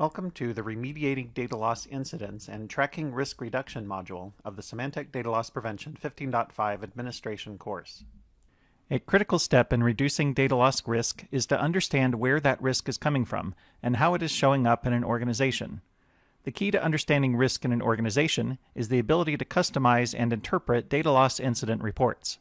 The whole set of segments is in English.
Welcome to the Remediating Data Loss Incidents and Tracking Risk Reduction module of the Symantec Data Loss Prevention 15.5 Administration course. A critical step in reducing data loss risk is to understand where that risk is coming from and how it is showing up in an organization. The key to understanding risk in an organization is the ability to customize and interpret data loss incident reports.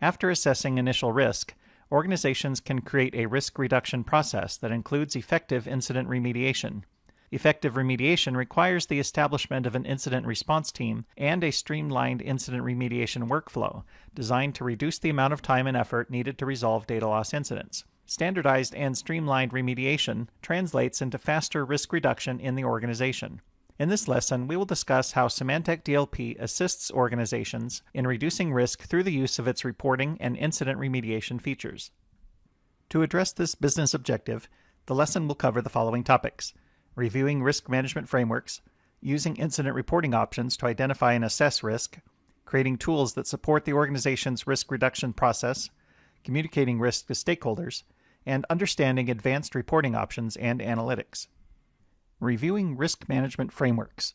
After assessing initial risk, organizations can create a risk reduction process that includes effective incident remediation. Effective remediation requires the establishment of an incident response team and a streamlined incident remediation workflow designed to reduce the amount of time and effort needed to resolve data loss incidents. Standardized and streamlined remediation translates into faster risk reduction in the organization. In this lesson, we will discuss how Symantec DLP assists organizations in reducing risk through the use of its reporting and incident remediation features. To address this business objective, the lesson will cover the following topics: reviewing risk management frameworks, using incident reporting options to identify and assess risk, creating tools that support the organization's risk reduction process, communicating risk to stakeholders, and understanding advanced reporting options and analytics. Reviewing risk management frameworks.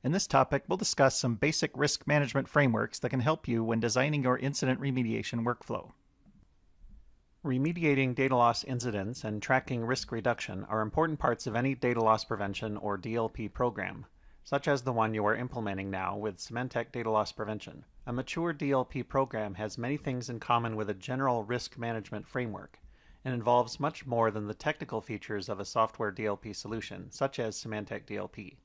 In this topic, we'll discuss some basic risk management frameworks that can help you when designing your incident remediation workflow. Remediating data loss incidents and tracking risk reduction are important parts of any data loss prevention or DLP program, such as the one you are implementing now with Symantec Data Loss Prevention. A mature DLP program has many things in common with a general risk management framework, and involves much more than the technical features of a software DLP solution, such as Symantec DLP.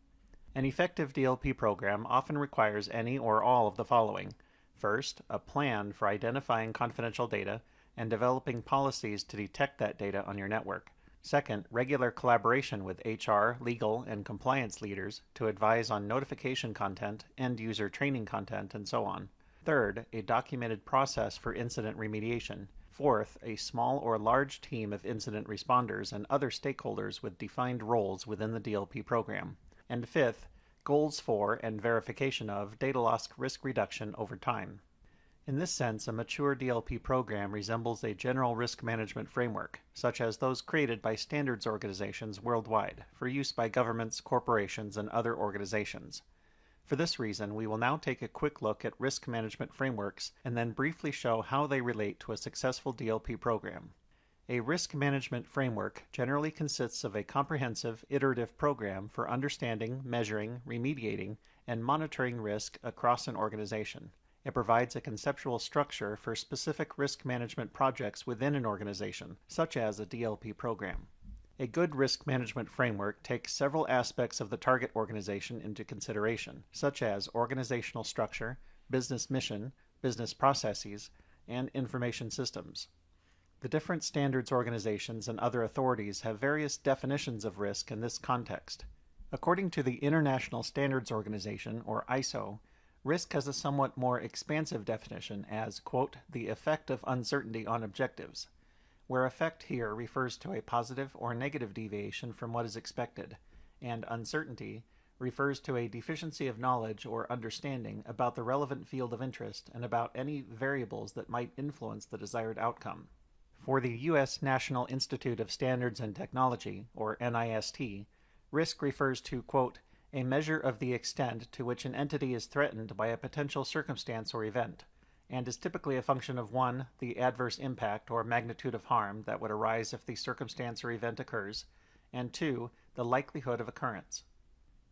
An effective DLP program often requires any or all of the following. First, a plan for identifying confidential data and developing policies to detect that data on your network. Second, regular collaboration with HR, legal, and compliance leaders to advise on notification content, end-user training content, and so on. Third, a documented process for incident remediation. Fourth, a small or large team of incident responders and other stakeholders with defined roles within the DLP program. And fifth, goals for and verification of data loss risk reduction over time. In this sense, a mature DLP program resembles a general risk management framework, such as those created by standards organizations worldwide for use by governments, corporations, and other organizations. For this reason, we will now take a quick look at risk management frameworks and then briefly show how they relate to a successful DLP program. A risk management framework generally consists of a comprehensive, iterative program for understanding, measuring, remediating, and monitoring risk across an organization. It provides a conceptual structure for specific risk management projects within an organization, such as a DLP program. A good risk management framework takes several aspects of the target organization into consideration, such as organizational structure, business mission, business processes, and information systems. The different standards organizations and other authorities have various definitions of risk in this context. According to the International Standards Organization, or ISO, risk has a somewhat more expansive definition as, quote, the effect of uncertainty on objectives, where effect here refers to a positive or negative deviation from what is expected, and uncertainty refers to a deficiency of knowledge or understanding about the relevant field of interest and about any variables that might influence the desired outcome. For the U.S. National Institute of Standards and Technology, or NIST, risk refers to, quote, a measure of the extent to which an entity is threatened by a potential circumstance or event, and is typically a function of 1, the adverse impact or magnitude of harm that would arise if the circumstance or event occurs, and 2, the likelihood of occurrence.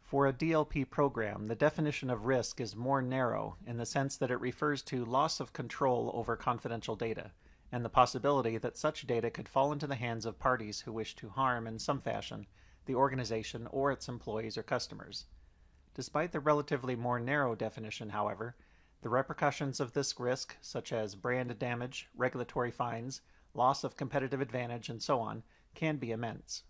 For a DLP program, the definition of risk is more narrow in the sense that it refers to loss of control over confidential data, and the possibility that such data could fall into the hands of parties who wish to harm in some fashion the organization or its employees or customers. Despite the relatively more narrow definition, however, the repercussions of this risk, such as brand damage, regulatory fines, loss of competitive advantage, and so on, can be immense.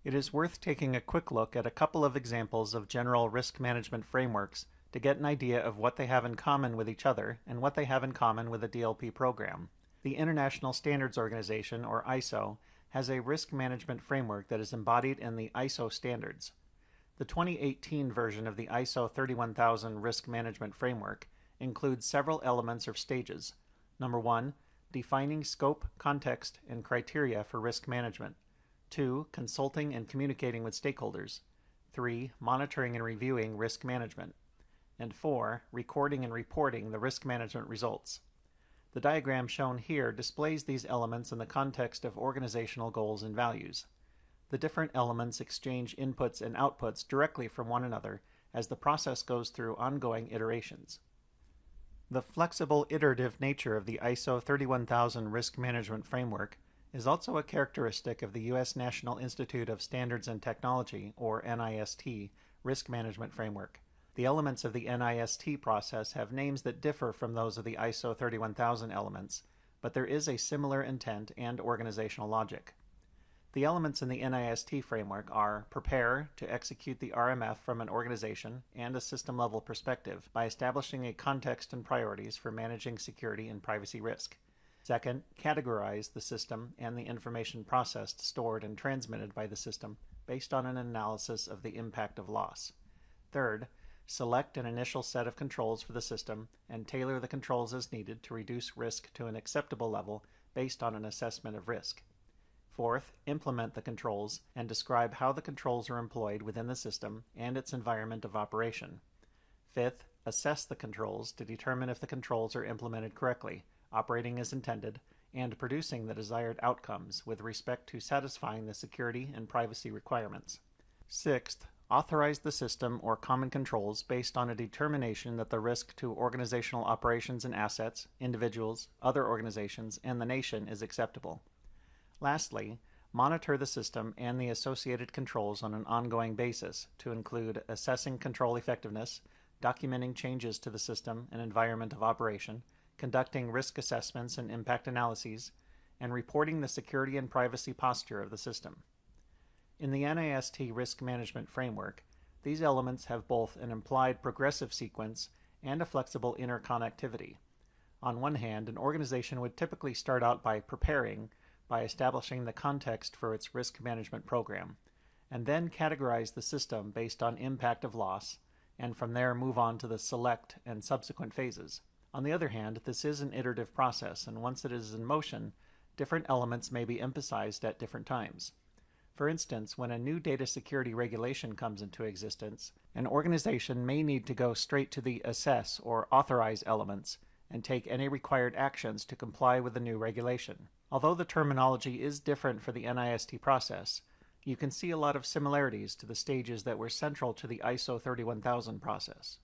It is worth taking a quick look at a couple of examples of general risk management frameworks to get an idea of what they have in common with each other and what they have in common with a DLP program. The International Standards Organization, or ISO, has a risk management framework that is embodied in the ISO standards. The 2018 version of the ISO 31000 Risk Management Framework includes several elements or stages. Number 1, defining scope, context, and criteria for risk management. 2. Consulting and communicating with stakeholders. 3. Monitoring and reviewing risk management. And 4. Recording and reporting the risk management results. The diagram shown here displays these elements in the context of organizational goals and values. The different elements exchange inputs and outputs directly from one another as the process goes through ongoing iterations. The flexible, iterative nature of the ISO 31000 Risk Management Framework is also a characteristic of the U.S. National Institute of Standards and Technology, or NIST, Risk Management Framework. The elements of the NIST process have names that differ from those of the ISO 31000 elements, but there is a similar intent and organizational logic. The elements in the NIST framework are prepare to execute the RMF from an organization and a system-level perspective by establishing a context and priorities for managing security and privacy risk. Second, categorize the system and the information processed, stored, and transmitted by the system based on an analysis of the impact of loss. Third, select an initial set of controls for the system and tailor the controls as needed to reduce risk to an acceptable level based on an assessment of risk. Fourth, implement the controls and describe how the controls are employed within the system and its environment of operation. Fifth, assess the controls to determine if the controls are implemented correctly, operating as intended, and producing the desired outcomes with respect to satisfying the security and privacy requirements. Sixth, authorize the system or common controls based on a determination that the risk to organizational operations and assets, individuals, other organizations, and the nation is acceptable. Lastly, monitor the system and the associated controls on an ongoing basis to include assessing control effectiveness, documenting changes to the system and environment of operation, conducting risk assessments and impact analyses, and reporting the security and privacy posture of the system. In the NIST Risk Management Framework, these elements have both an implied progressive sequence and a flexible interconnectivity. On one hand, an organization would typically start out by preparing, by establishing the context for its risk management program, and then categorize the system based on impact of loss, and from there move on to the select and subsequent phases. On the other hand, this is an iterative process, and once it is in motion, different elements may be emphasized at different times. For instance, when a new data security regulation comes into existence, an organization may need to go straight to the assess or authorize elements and take any required actions to comply with the new regulation. Although the terminology is different for the NIST process, you can see a lot of similarities to the stages that were central to the ISO 31000 process.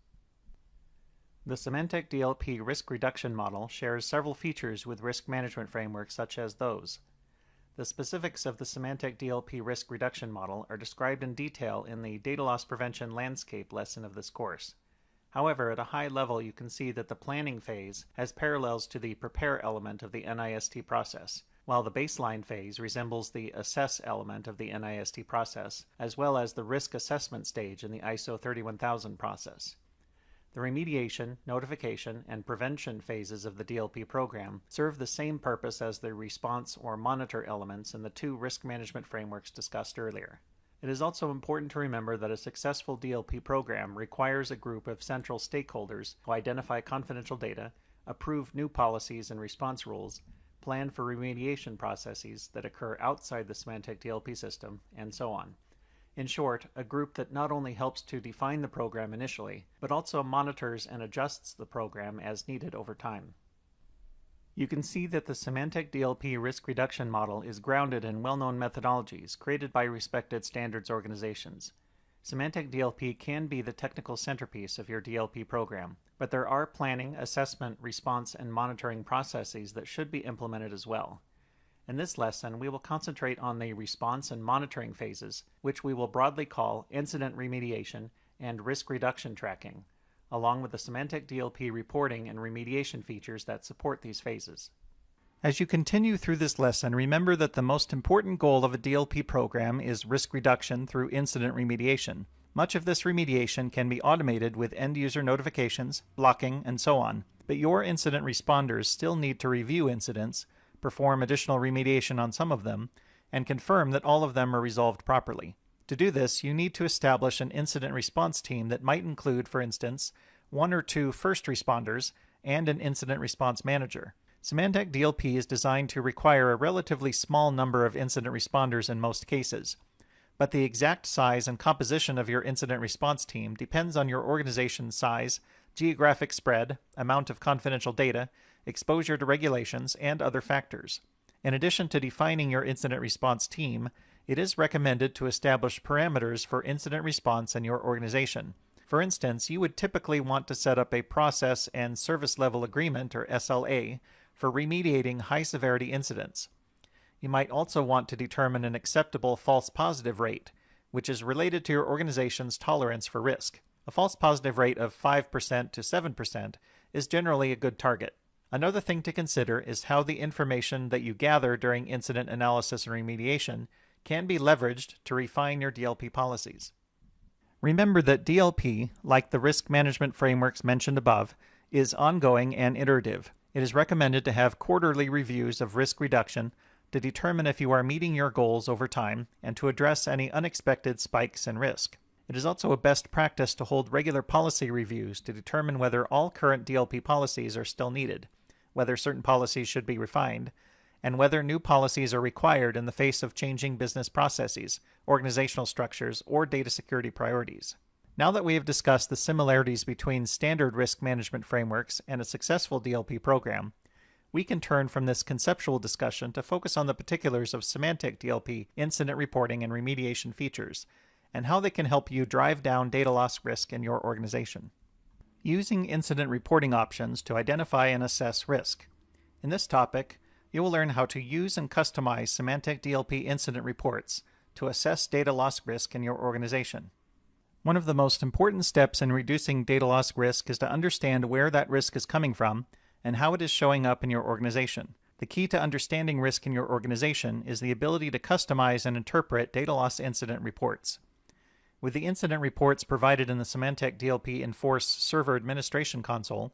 The Symantec DLP risk reduction model shares several features with risk management frameworks such as those. The specifics of the Symantec DLP risk reduction model are described in detail in the Data Loss Prevention Landscape lesson of this course. However, at a high level, you can see that the planning phase has parallels to the prepare element of the NIST process, while the baseline phase resembles the assess element of the NIST process, as well as the risk assessment stage in the ISO 31000 process. The remediation, notification, and prevention phases of the DLP program serve the same purpose as the response or monitor elements in the two risk management frameworks discussed earlier. It is also important to remember that a successful DLP program requires a group of central stakeholders who identify confidential data, approve new policies and response rules, plan for remediation processes that occur outside the Symantec DLP system, and so on. In short, a group that not only helps to define the program initially, but also monitors and adjusts the program as needed over time. You can see that the Symantec DLP risk reduction model is grounded in well-known methodologies created by respected standards organizations. Symantec DLP can be the technical centerpiece of your DLP program, but there are planning, assessment, response, and monitoring processes that should be implemented as well. In this lesson, we will concentrate on the response and monitoring phases, which we will broadly call incident remediation and risk reduction tracking, along with the Symantec DLP reporting and remediation features that support these phases. As you continue through this lesson, remember that the most important goal of a DLP program is risk reduction through incident remediation. Much of this remediation can be automated with end-user notifications, blocking, and so on, but your incident responders still need to review incidents, perform additional remediation on some of them, and confirm that all of them are resolved properly. To do this, you need to establish an incident response team that might include, for instance, 1 or 2 first responders and an incident response manager. Symantec DLP is designed to require a relatively small number of incident responders in most cases, but the exact size and composition of your incident response team depends on your organization's size, geographic spread, amount of confidential data, exposure to regulations, and other factors. In addition to defining your incident response team, it is recommended to establish parameters for incident response in your organization. For instance, you would typically want to set up a process and service level agreement, or SLA, for remediating high-severity incidents. You might also want to determine an acceptable false positive rate, which is related to your organization's tolerance for risk. A false positive rate of 5% to 7% is generally a good target. Another thing to consider is how the information that you gather during incident analysis and remediation can be leveraged to refine your DLP policies. Remember that DLP, like the risk management frameworks mentioned above, is ongoing and iterative. It is recommended to have quarterly reviews of risk reduction to determine if you are meeting your goals over time and to address any unexpected spikes in risk. It is also a best practice to hold regular policy reviews to determine whether all current DLP policies are still needed, whether certain policies should be refined, and whether new policies are required in the face of changing business processes, organizational structures, or data security priorities. Now that we have discussed the similarities between standard risk management frameworks and a successful DLP program, we can turn from this conceptual discussion to focus on the particulars of Symantec DLP incident reporting and remediation features, and how they can help you drive down data loss risk in your organization. Using incident reporting options to identify and assess risk. In this topic, you will learn how to use and customize Symantec DLP incident reports to assess data loss risk in your organization. One of the most important steps in reducing data loss risk is to understand where that risk is coming from and how it is showing up in your organization. The key to understanding risk in your organization is the ability to customize and interpret data loss incident reports. With the incident reports provided in the Symantec DLP Enforce Server Administration Console,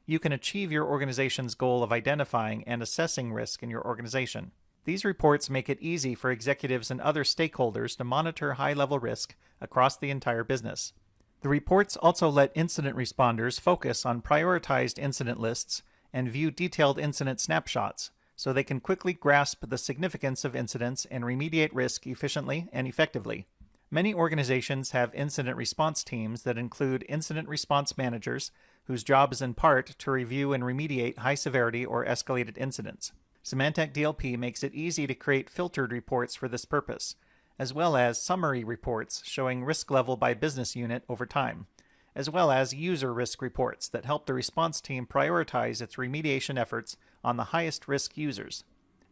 you can achieve your organization's goal of identifying and assessing risk in your organization. These reports make it easy for executives and other stakeholders to monitor high-level risk across the entire business. The reports also let incident responders focus on prioritized incident lists and view detailed incident snapshots, so they can quickly grasp the significance of incidents and remediate risk efficiently and effectively. Many organizations have incident response teams that include incident response managers, whose job is in part to review and remediate high-severity or escalated incidents. Symantec DLP makes it easy to create filtered reports for this purpose, as well as summary reports showing risk level by business unit over time, as well as user risk reports that help the response team prioritize its remediation efforts on the highest risk users.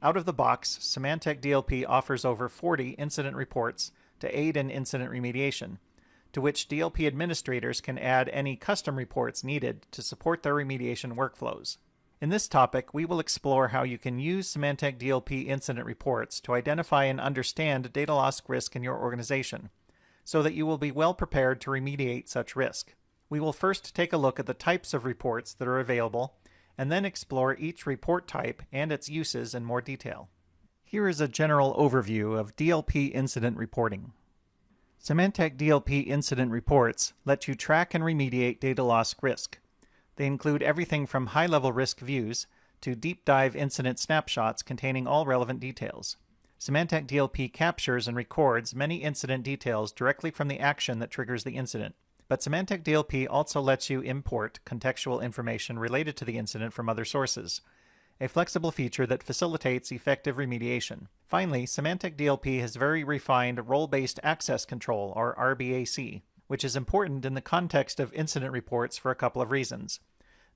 Out of the box, Symantec DLP offers over 40 incident reports to aid in incident remediation, to which DLP administrators can add any custom reports needed to support their remediation workflows. In this topic, we will explore how you can use Symantec DLP incident reports to identify and understand data loss risk in your organization, so that you will be well prepared to remediate such risk. We will first take a look at the types of reports that are available, and then explore each report type and its uses in more detail. Here is a general overview of DLP incident reporting. Symantec DLP incident reports let you track and remediate data loss risk. They include everything from high-level risk views to deep-dive incident snapshots containing all relevant details. Symantec DLP captures and records many incident details directly from the action that triggers the incident. But Symantec DLP also lets you import contextual information related to the incident from other sources, a flexible feature that facilitates effective remediation. Finally, Symantec DLP has very refined role-based access control, or RBAC, which is important in the context of incident reports for a couple of reasons.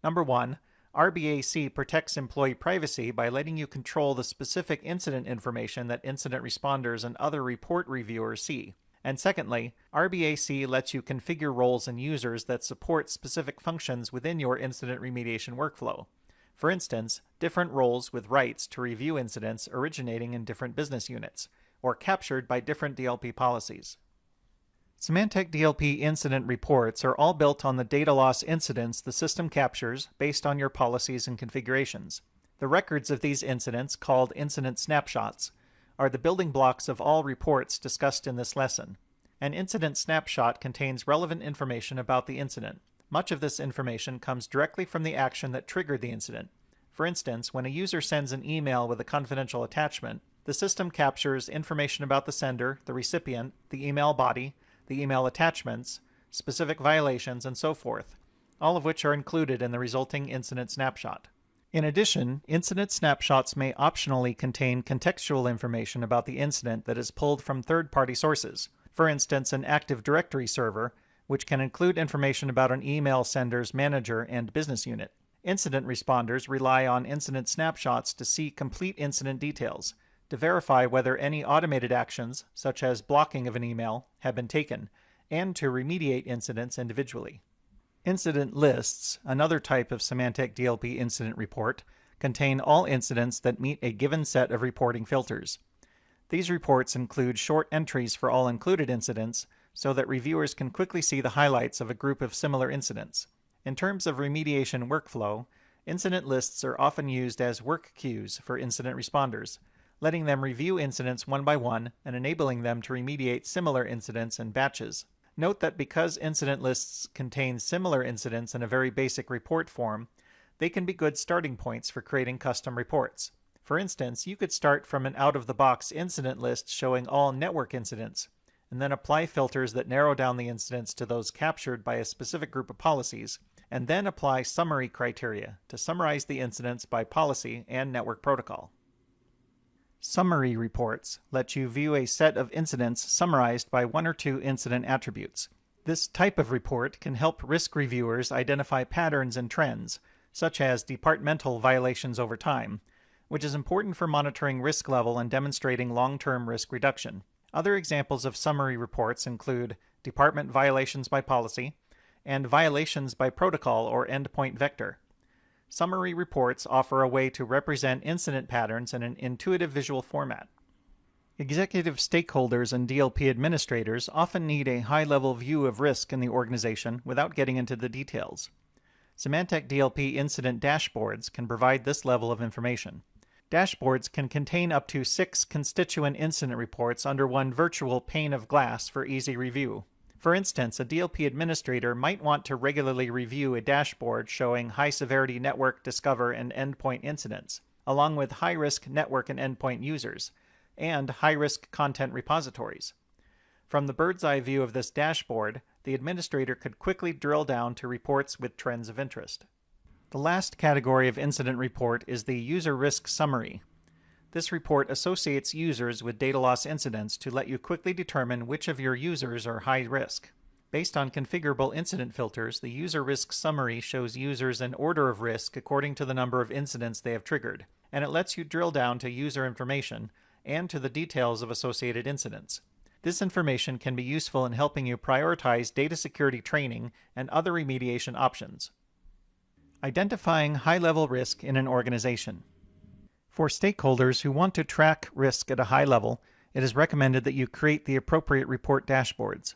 Number one, RBAC protects employee privacy by letting you control the specific incident information that incident responders and other report reviewers see. And secondly, RBAC lets you configure roles and users that support specific functions within your incident remediation workflow. For instance, different roles with rights to review incidents originating in different business units, or captured by different DLP policies. Symantec DLP incident reports are all built on the data loss incidents the system captures based on your policies and configurations. The records of these incidents, called incident snapshots, are the building blocks of all reports discussed in this lesson. An incident snapshot contains relevant information about the incident. Much of this information comes directly from the action that triggered the incident. For instance, when a user sends an email with a confidential attachment, the system captures information about the sender, the recipient, the email body, the email attachments, specific violations, and so forth, all of which are included in the resulting incident snapshot. In addition, incident snapshots may optionally contain contextual information about the incident that is pulled from third-party sources. For instance, an Active Directory server, which can include information about an email sender's manager and business unit. Incident responders rely on incident snapshots to see complete incident details, to verify whether any automated actions, such as blocking of an email, have been taken, and to remediate incidents individually. Incident lists, another type of Symantec DLP incident report, contain all incidents that meet a given set of reporting filters. These reports include short entries for all included incidents, so that reviewers can quickly see the highlights of a group of similar incidents. In terms of remediation workflow, incident lists are often used as work queues for incident responders, letting them review incidents one by one and enabling them to remediate similar incidents in batches. Note that because incident lists contain similar incidents in a very basic report form, they can be good starting points for creating custom reports. For instance, you could start from an out-of-the-box incident list showing all network incidents, and then apply filters that narrow down the incidents to those captured by a specific group of policies, and then apply summary criteria to summarize the incidents by policy and network protocol. Summary reports let you view a set of incidents summarized by one or two incident attributes. This type of report can help risk reviewers identify patterns and trends, such as departmental violations over time, which is important for monitoring risk level and demonstrating long-term risk reduction. Other examples of summary reports include department violations by policy and violations by protocol or endpoint vector. Summary reports offer a way to represent incident patterns in an intuitive visual format. Executive stakeholders and DLP administrators often need a high-level view of risk in the organization without getting into the details. Symantec DLP incident dashboards can provide this level of information. Dashboards can contain up to 6 constituent incident reports under one virtual pane of glass for easy review. For instance, a DLP administrator might want to regularly review a dashboard showing high-severity network, discover, and endpoint incidents, along with high-risk network and endpoint users, and high-risk content repositories. From the bird's-eye view of this dashboard, the administrator could quickly drill down to reports with trends of interest. The last category of incident report is the User Risk Summary. This report associates users with data loss incidents to let you quickly determine which of your users are high risk. Based on configurable incident filters, the User Risk Summary shows users in order of risk according to the number of incidents they have triggered, and it lets you drill down to user information and to the details of associated incidents. This information can be useful in helping you prioritize data security training and other remediation options. Identifying high-level risk in an organization. For stakeholders who want to track risk at a high level, it is recommended that you create the appropriate report dashboards.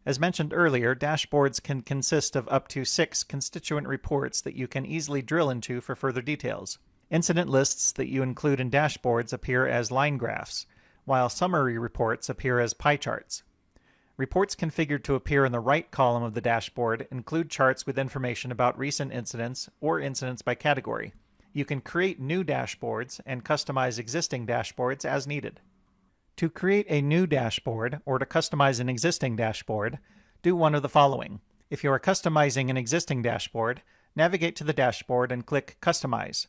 As mentioned earlier, dashboards can consist of up to 6 constituent reports that you can easily drill into for further details. Incident lists that you include in dashboards appear as line graphs, while summary reports appear as pie charts. Reports configured to appear in the right column of the dashboard include charts with information about recent incidents or incidents by category. You can create new dashboards and customize existing dashboards as needed. To create a new dashboard or to customize an existing dashboard, do one of the following. If you are customizing an existing dashboard, navigate to the dashboard and click Customize.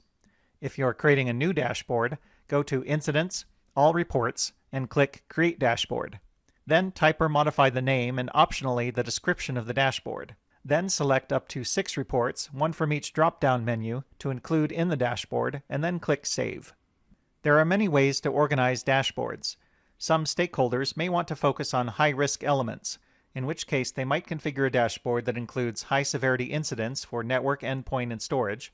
If you are creating a new dashboard, go to Incidents, All Reports, and click Create Dashboard. Then type or modify the name and optionally the description of the dashboard. Then select up to 6 reports, one from each drop-down menu, to include in the dashboard, and then click Save. There are many ways to organize dashboards. Some stakeholders may want to focus on high-risk elements, in which case they might configure a dashboard that includes high-severity incidents for network, endpoint, and storage,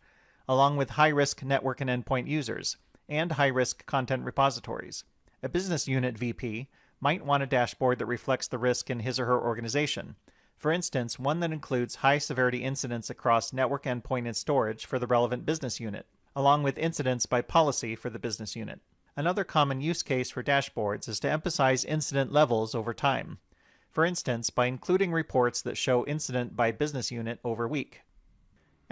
along with high-risk network and endpoint users, and high-risk content repositories. A business unit VP might want a dashboard that reflects the risk in his or her organization. For instance, one that includes high-severity incidents across network, endpoint, and storage for the relevant business unit, along with incidents by policy for the business unit. Another common use case for dashboards is to emphasize incident levels over time. For instance, by including reports that show incident by business unit over week.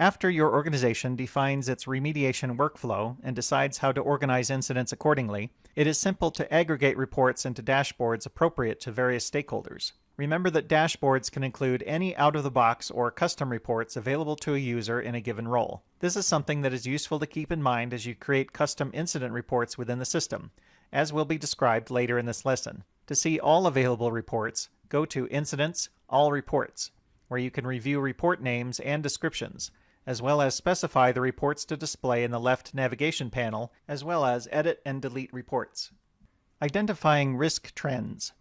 After your organization defines its remediation workflow and decides how to organize incidents accordingly, it is simple to aggregate reports into dashboards appropriate to various stakeholders. Remember that dashboards can include any out-of-the-box or custom reports available to a user in a given role. This is something that is useful to keep in mind as you create custom incident reports within the system, as will be described later in this lesson. To see all available reports, go to Incidents, All Reports, where you can review report names and descriptions, as well as specify the reports to display in the left navigation panel, as well as edit and delete reports. Identifying risk trends.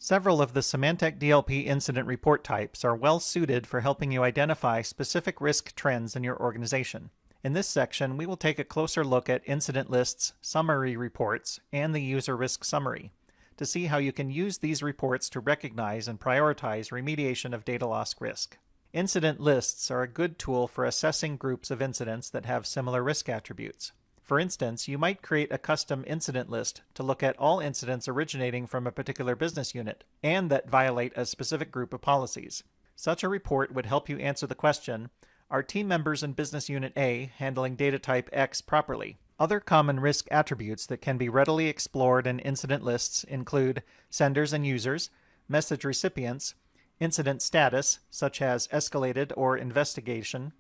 Several of the Symantec DLP incident report types are well suited for helping you identify specific risk trends in your organization. In this section, we will take a closer look at incident lists, summary reports, and the user risk summary to see how you can use these reports to recognize and prioritize remediation of data loss risk. Incident lists are a good tool for assessing groups of incidents that have similar risk attributes. For instance, you might create a custom incident list to look at all incidents originating from a particular business unit and that violate a specific group of policies. Such a report would help you answer the question, are team members in Business Unit A handling data type X properly? Other common risk attributes that can be readily explored in incident lists include senders and users, message recipients, incident status, such as escalated or investigation,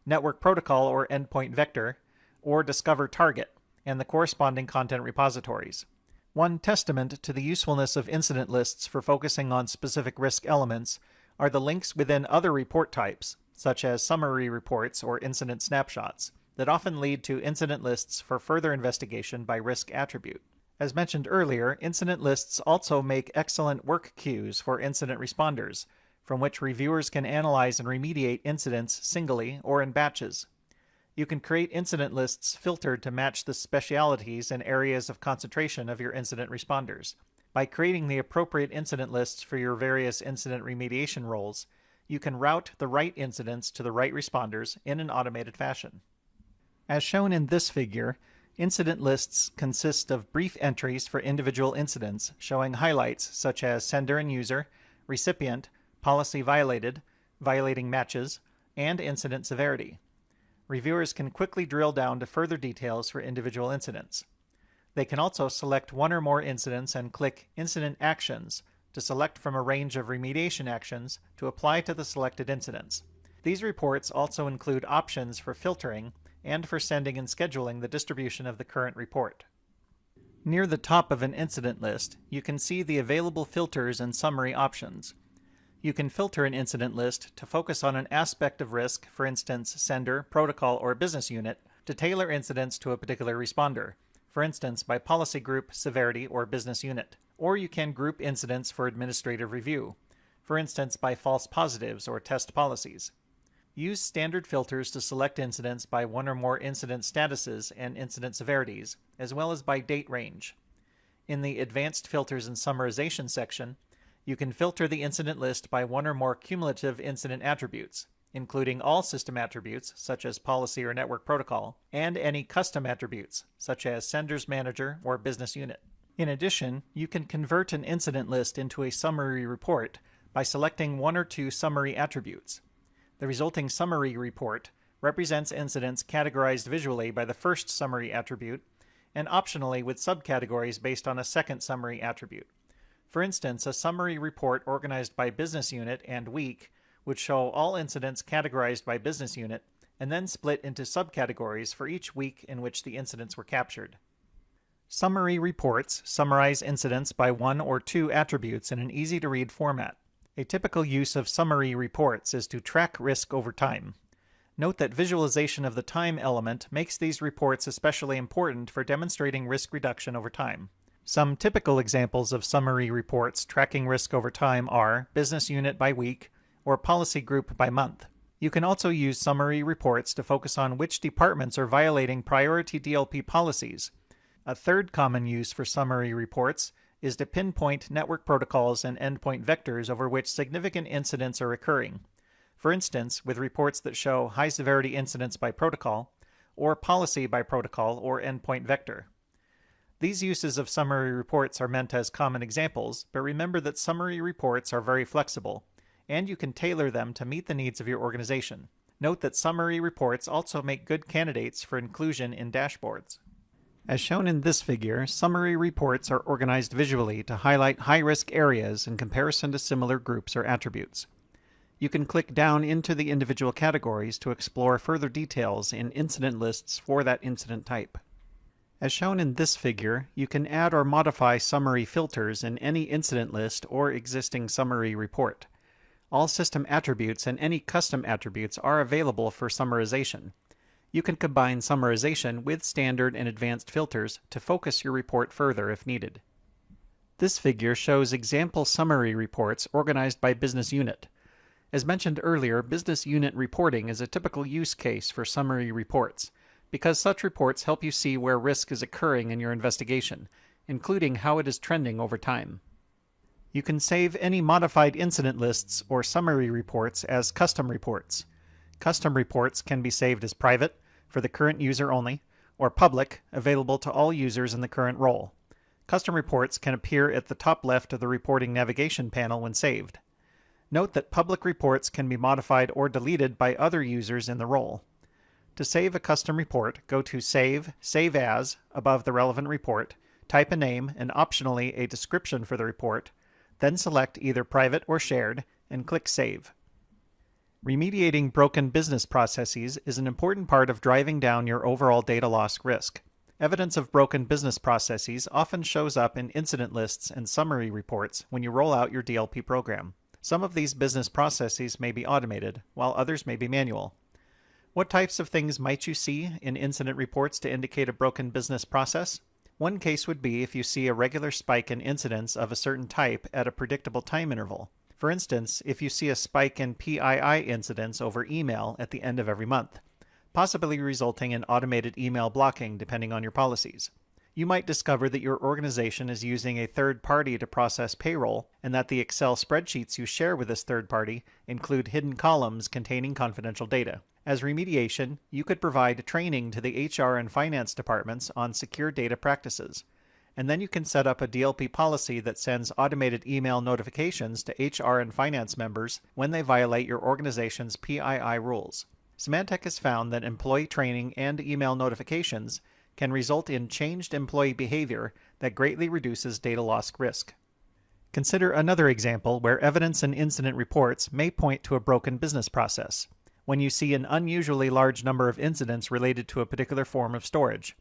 network protocol or endpoint vector, or discover target, and the corresponding content repositories. One testament to the usefulness of incident lists for focusing on specific risk elements are the links within other report types, such as summary reports or incident snapshots, that often lead to incident lists for further investigation by risk attribute. As mentioned earlier, incident lists also make excellent work queues for incident responders, from which reviewers can analyze and remediate incidents singly or in batches. You can create incident lists filtered to match the specialities and areas of concentration of your incident responders. By creating the appropriate incident lists for your various incident remediation roles, you can route the right incidents to the right responders in an automated fashion. As shown in this figure, incident lists consist of brief entries for individual incidents showing highlights such as sender and user, recipient, policy violated, violating matches, and incident severity. Reviewers can quickly drill down to further details for individual incidents. They can also select one or more incidents and click Incident Actions to select from a range of remediation actions to apply to the selected incidents. These reports also include options for filtering and for sending and scheduling the distribution of the current report. Near the top of an incident list, you can see the available filters and summary options. You can filter an incident list to focus on an aspect of risk, for instance, sender, protocol, or business unit, to tailor incidents to a particular responder, for instance, by policy group, severity, or business unit. Or you can group incidents for administrative review, for instance, by false positives or test policies. Use standard filters to select incidents by one or more incident statuses and incident severities, as well as by date range. In the Advanced Filters and Summarization section, you can filter the incident list by one or more cumulative incident attributes, including all system attributes, such as policy or network protocol, and any custom attributes, such as sender's manager or business unit. In addition, you can convert an incident list into a summary report by selecting one or two summary attributes. The resulting summary report represents incidents categorized visually by the first summary attribute and optionally with subcategories based on a second summary attribute. For instance, a summary report organized by business unit and week would show all incidents categorized by business unit and then split into subcategories for each week in which the incidents were captured. Summary reports summarize incidents by one or two attributes in an easy-to-read format. A typical use of summary reports is to track risk over time. Note that visualization of the time element makes these reports especially important for demonstrating risk reduction over time. Some typical examples of summary reports tracking risk over time are business unit by week or policy group by month. You can also use summary reports to focus on which departments are violating priority DLP policies. A third common use for summary reports is to pinpoint network protocols and endpoint vectors over which significant incidents are occurring. For instance, with reports that show high-severity incidents by protocol, or policy by protocol or endpoint vector. These uses of summary reports are meant as common examples, but remember that summary reports are very flexible, and you can tailor them to meet the needs of your organization. Note that summary reports also make good candidates for inclusion in dashboards. As shown in this figure, summary reports are organized visually to highlight high-risk areas in comparison to similar groups or attributes. You can click down into the individual categories to explore further details in incident lists for that incident type. As shown in this figure, you can add or modify summary filters in any incident list or existing summary report. All system attributes and any custom attributes are available for summarization. You can combine summarization with standard and advanced filters to focus your report further if needed. This figure shows example summary reports organized by business unit. As mentioned earlier, business unit reporting is a typical use case for summary reports, because such reports help you see where risk is occurring in your investigation, including how it is trending over time. You can save any modified incident lists or summary reports as custom reports. Custom reports can be saved as private, for the current user only, or public, available to all users in the current role. Custom reports can appear at the top left of the reporting navigation panel when saved. Note that public reports can be modified or deleted by other users in the role. To save a custom report, go to Save, Save As, above the relevant report, type a name and optionally a description for the report, then select either private or shared, and click Save. Remediating broken business processes is an important part of driving down your overall data loss risk. Evidence of broken business processes often shows up in incident lists and summary reports when you roll out your DLP program. Some of these business processes may be automated, while others may be manual. What types of things might you see in incident reports to indicate a broken business process? One case would be if you see a regular spike in incidents of a certain type at a predictable time interval. For instance, if you see a spike in PII incidents over email at the end of every month, possibly resulting in automated email blocking depending on your policies. You might discover that your organization is using a third party to process payroll and that the Excel spreadsheets you share with this third party include hidden columns containing confidential data. As remediation, you could provide training to the HR and finance departments on secure data practices. And then you can set up a DLP policy that sends automated email notifications to HR and finance members when they violate your organization's PII rules. Symantec has found that employee training and email notifications can result in changed employee behavior that greatly reduces data loss risk. Consider another example where evidence in incident reports may point to a broken business process, when you see an unusually large number of incidents related to a particular form of storage.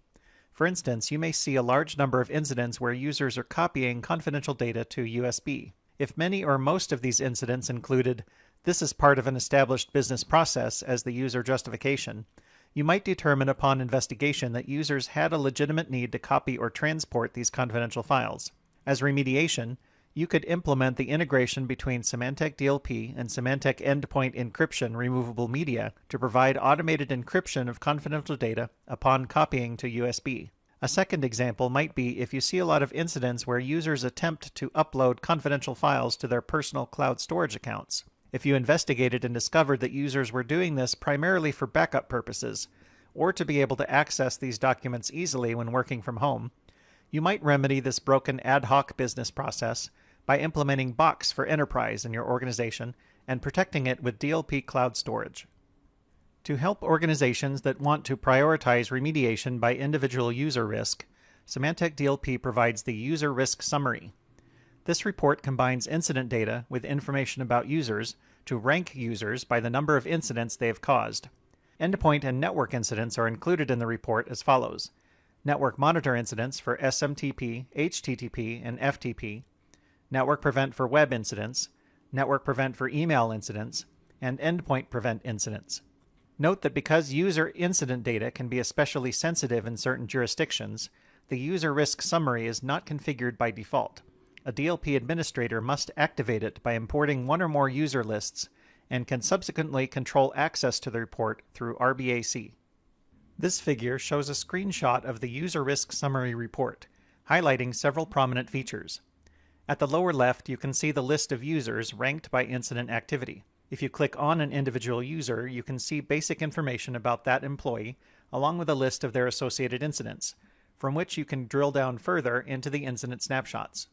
For instance, you may see a large number of incidents where users are copying confidential data to USB. If many or most of these incidents included, "This is part of an established business process" as the user justification, you might determine upon investigation that users had a legitimate need to copy or transport these confidential files. As remediation, you could implement the integration between Symantec DLP and Symantec Endpoint Encryption Removable Media to provide automated encryption of confidential data upon copying to USB. A second example might be if you see a lot of incidents where users attempt to upload confidential files to their personal cloud storage accounts. If you investigated and discovered that users were doing this primarily for backup purposes, or to be able to access these documents easily when working from home, you might remedy this broken ad hoc business process by implementing Box for Enterprise in your organization and protecting it with DLP cloud storage. To help organizations that want to prioritize remediation by individual user risk, Symantec DLP provides the User Risk Summary. This report combines incident data with information about users to rank users by the number of incidents they have caused. Endpoint and network incidents are included in the report as follows: network monitor incidents for SMTP, HTTP, and FTP, network prevent for web incidents, network prevent for email incidents, and endpoint prevent incidents. Note that because user incident data can be especially sensitive in certain jurisdictions, the user risk summary is not configured by default. A DLP administrator must activate it by importing one or more user lists and can subsequently control access to the report through RBAC. This figure shows a screenshot of the User Risk Summary report, highlighting several prominent features. At the lower left, you can see the list of users ranked by incident activity. If you click on an individual user, you can see basic information about that employee, along with a list of their associated incidents, from which you can drill down further into the incident snapshots.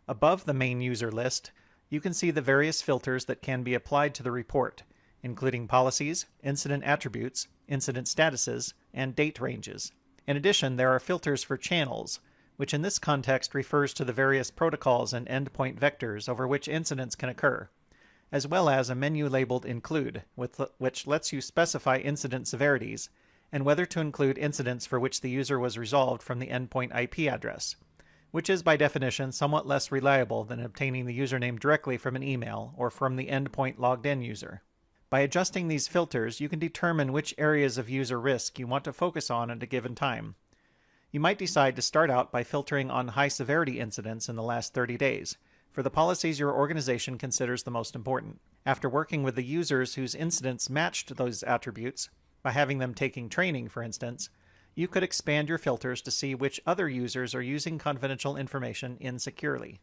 Above the main user list, you can see the various filters that can be applied to the report, including policies, incident attributes, incident statuses, and date ranges. In addition, there are filters for channels, which in this context refers to the various protocols and endpoint vectors over which incidents can occur, as well as a menu labeled Include, which lets you specify incident severities and whether to include incidents for which the user was resolved from the endpoint IP address, which is by definition somewhat less reliable than obtaining the username directly from an email or from the endpoint logged in user. By adjusting these filters, you can determine which areas of user risk you want to focus on at a given time. You might decide to start out by filtering on high-severity incidents in the last 30 days, for the policies your organization considers the most important. After working with the users whose incidents matched those attributes, by having them taking training, for instance, you could expand your filters to see which other users are using confidential information insecurely.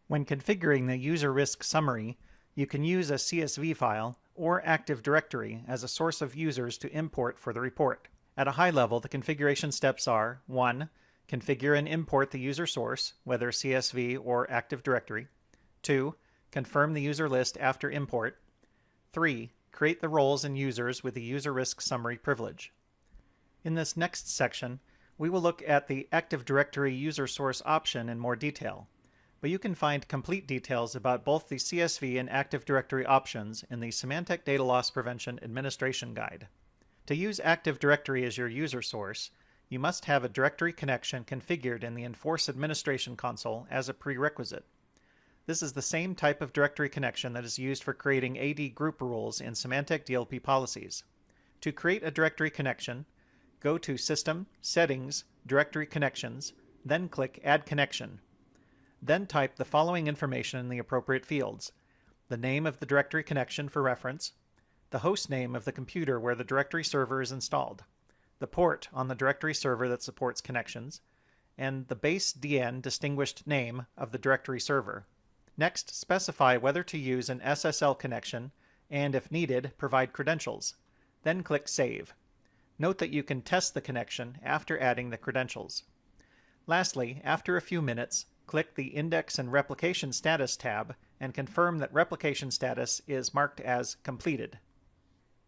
When configuring the user risk summary, you can use a CSV file or Active Directory as a source of users to import for the report. At a high level, the configuration steps are 1. Configure and import the user source, whether CSV or Active Directory. 2. Confirm the user list after import. 3. Create the roles and users with the user risk summary privilege. In this next section, we will look at the Active Directory user source option in more detail, but you can find complete details about both the CSV and Active Directory options in the Symantec Data Loss Prevention Administration Guide. To use Active Directory as your user source, you must have a directory connection configured in the Enforce Administration console as a prerequisite. This is the same type of directory connection that is used for creating AD group rules in Symantec DLP policies. To create a directory connection, go to System, Settings, Directory Connections, then click Add Connection. Then type the following information in the appropriate fields: the name of the directory connection for reference, the host name of the computer where the directory server is installed, the port on the directory server that supports connections, and the base DN distinguished name of the directory server. Next, specify whether to use an SSL connection and, if needed, provide credentials. Then click Save. Note that you can test the connection after adding the credentials. Lastly, after a few minutes, click the Index and Replication Status tab and confirm that replication status is marked as completed.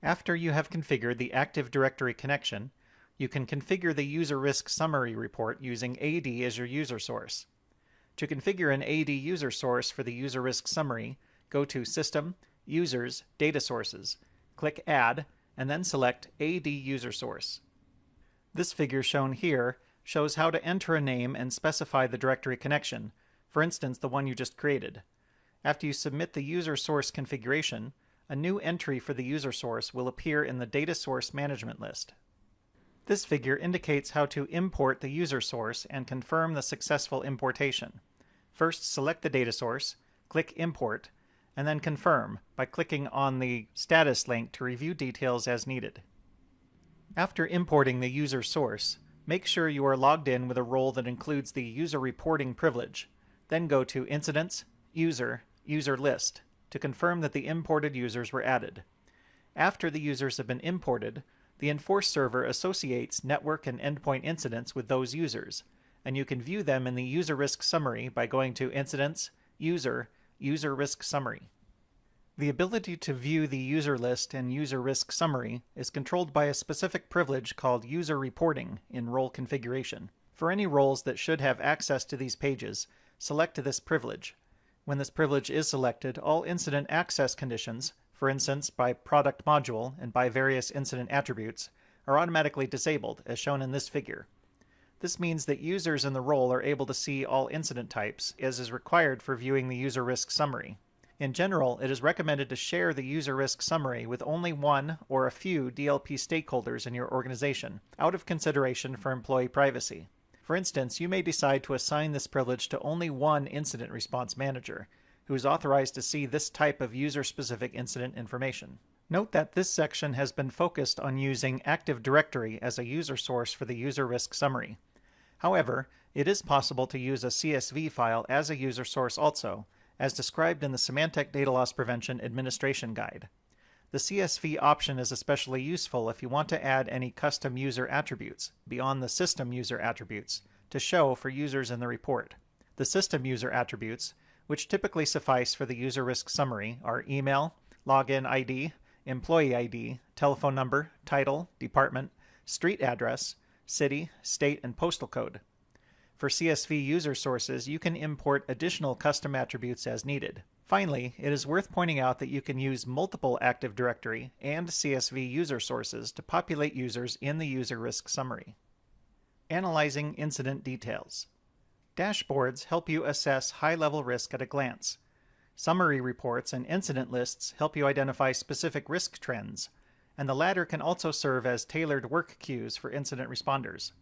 After you have configured the Active Directory connection, you can configure the User Risk Summary report using AD as your user source. To configure an AD user source for the User Risk Summary, go to System, Users, Data Sources, click Add, and then select AD User Source. This figure shown here shows how to enter a name and specify the directory connection, for instance the one you just created. After you submit the user source configuration, a new entry for the user source will appear in the Data Source Management list. This figure indicates how to import the user source and confirm the successful importation. First, select the data source, click Import, and then confirm by clicking on the status link to review details as needed. After importing the user source, make sure you are logged in with a role that includes the user reporting privilege. Then go to Incidents, User, User List to confirm that the imported users were added. After the users have been imported, the Enforce server associates network and endpoint incidents with those users, and you can view them in the User Risk Summary by going to Incidents, User, User Risk Summary. The ability to view the user list and User Risk Summary is controlled by a specific privilege called User Reporting in role configuration. For any roles that should have access to these pages, select this privilege. When this privilege is selected, all incident access conditions, for instance by product module and by various incident attributes, are automatically disabled, as shown in this figure. This means that users in the role are able to see all incident types, as is required for viewing the User Risk Summary. In general, it is recommended to share the User Risk Summary with only one or a few DLP stakeholders in your organization, out of consideration for employee privacy. For instance, you may decide to assign this privilege to only one incident response manager, who is authorized to see this type of user-specific incident information. Note that this section has been focused on using Active Directory as a user source for the User Risk Summary. However, it is possible to use a CSV file as a user source also, as described in the Symantec Data Loss Prevention Administration Guide. The CSV option is especially useful if you want to add any custom user attributes, beyond the system user attributes, to show for users in the report. The system user attributes, which typically suffice for the User Risk Summary, are email, login ID, employee ID, telephone number, title, department, street address, city, state, and postal code. For CSV user sources, you can import additional custom attributes as needed. Finally, it is worth pointing out that you can use multiple Active Directory and CSV user sources to populate users in the user risk summary. Analyzing incident details. Dashboards help you assess high-level risk at a glance. Summary reports and incident lists help you identify specific risk trends, and the latter can also serve as tailored work queues for incident responders.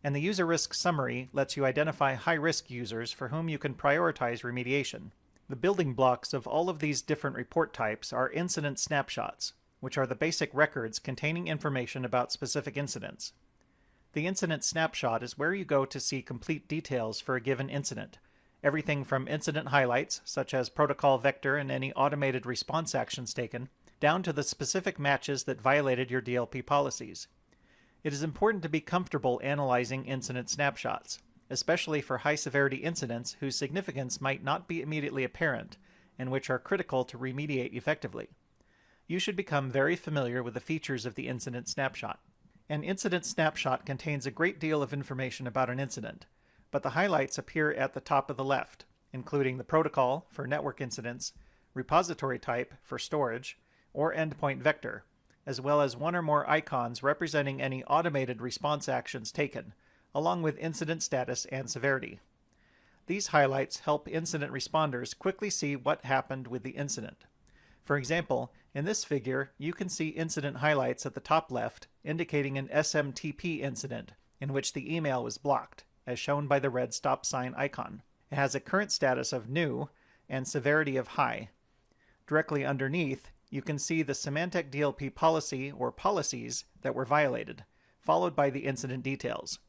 And the user risk summary lets you identify high-risk users for whom you can prioritize remediation. The building blocks of all of these different report types are incident snapshots, which are the basic records containing information about specific incidents. The incident snapshot is where you go to see complete details for a given incident. Everything from incident highlights, such as protocol vector and any automated response actions taken, down to the specific matches that violated your DLP policies. It is important to be comfortable analyzing incident snapshots, especially for high-severity incidents whose significance might not be immediately apparent and which are critical to remediate effectively. You should become very familiar with the features of the incident snapshot. An incident snapshot contains a great deal of information about an incident, but the highlights appear at the top of the left, including the protocol for network incidents, repository type for storage, or endpoint vector, as well as one or more icons representing any automated response actions taken, along with incident status and severity. These highlights help incident responders quickly see what happened with the incident. For example, in this figure, you can see incident highlights at the top left indicating an SMTP incident in which the email was blocked, as shown by the red stop sign icon. It has a current status of new and severity of high. Directly underneath, you can see the Symantec DLP policy or policies that were violated, followed by the incident details.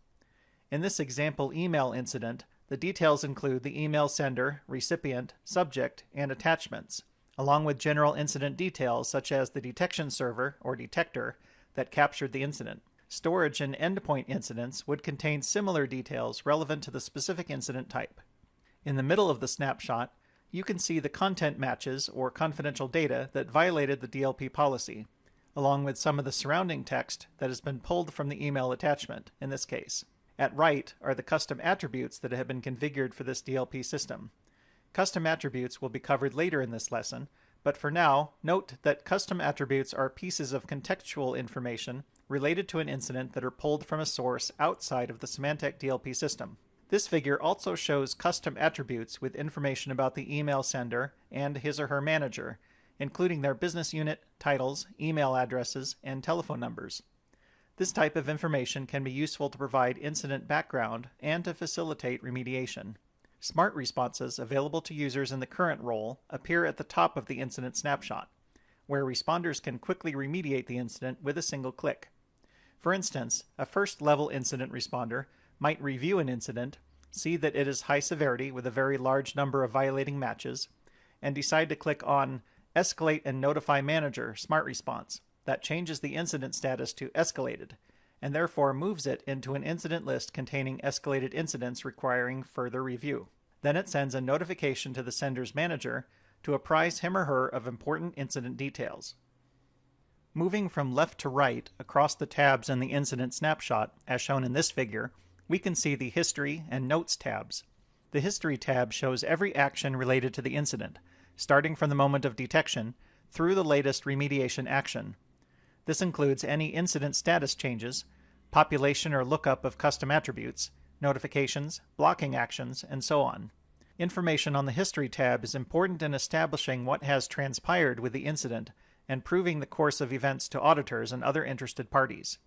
In this example email incident, the details include the email sender, recipient, subject, and attachments, along with general incident details such as the detection server or detector that captured the incident. Storage and endpoint incidents would contain similar details relevant to the specific incident type. In the middle of the snapshot, you can see the content matches or confidential data that violated the DLP policy, along with some of the surrounding text that has been pulled from the email attachment, in this case. At right are the custom attributes that have been configured for this DLP system. Custom attributes will be covered later in this lesson, but for now, note that custom attributes are pieces of contextual information related to an incident that are pulled from a source outside of the Symantec DLP system. This figure also shows custom attributes with information about the email sender and his or her manager, including their business unit, titles, email addresses, and telephone numbers. This type of information can be useful to provide incident background and to facilitate remediation. Smart responses available to users in the current role appear at the top of the incident snapshot, where responders can quickly remediate the incident with a single click. For instance, a first-level incident responder might review an incident, see that it is high severity with a very large number of violating matches, and decide to click on Escalate and Notify Manager Smart Response. That changes the incident status to escalated, and therefore moves it into an incident list containing escalated incidents requiring further review. Then it sends a notification to the sender's manager to apprise him or her of important incident details. Moving from left to right across the tabs in the incident snapshot, as shown in this figure, we can see the History and Notes tabs. The History tab shows every action related to the incident, starting from the moment of detection through the latest remediation action. This includes any incident status changes, population or lookup of custom attributes, notifications, blocking actions, and so on. Information on the History tab is important in establishing what has transpired with the incident and proving the course of events to auditors and other interested parties.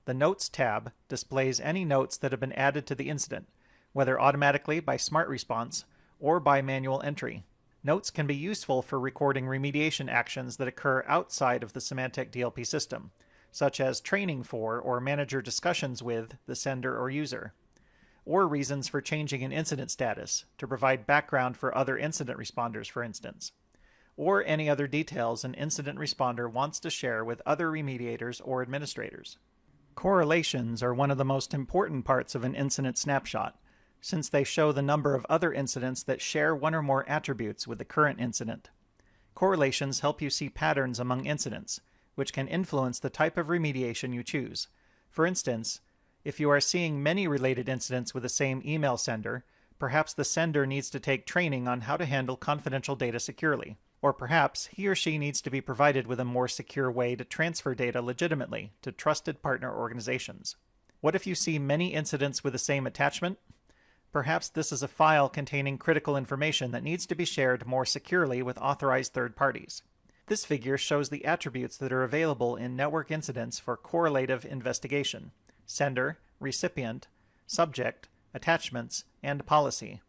The Notes tab displays any notes that have been added to the incident, whether automatically by Smart Response or by manual entry. Notes can be useful for recording remediation actions that occur outside of the Symantec DLP system, such as training for or manager discussions with the sender or user, or reasons for changing an incident status to provide background for other incident responders, for instance, or any other details an incident responder wants to share with other remediators or administrators. Correlations are one of the most important parts of an incident snapshot, since they show the number of other incidents that share one or more attributes with the current incident. Correlations help you see patterns among incidents, which can influence the type of remediation you choose. For instance, if you are seeing many related incidents with the same email sender, perhaps the sender needs to take training on how to handle confidential data securely. Or perhaps he or she needs to be provided with a more secure way to transfer data legitimately to trusted partner organizations. What if you see many incidents with the same attachment? Perhaps this is a file containing critical information that needs to be shared more securely with authorized third parties. This figure shows the attributes that are available in network incidents for correlative investigation: sender, recipient, subject, attachments, and policy.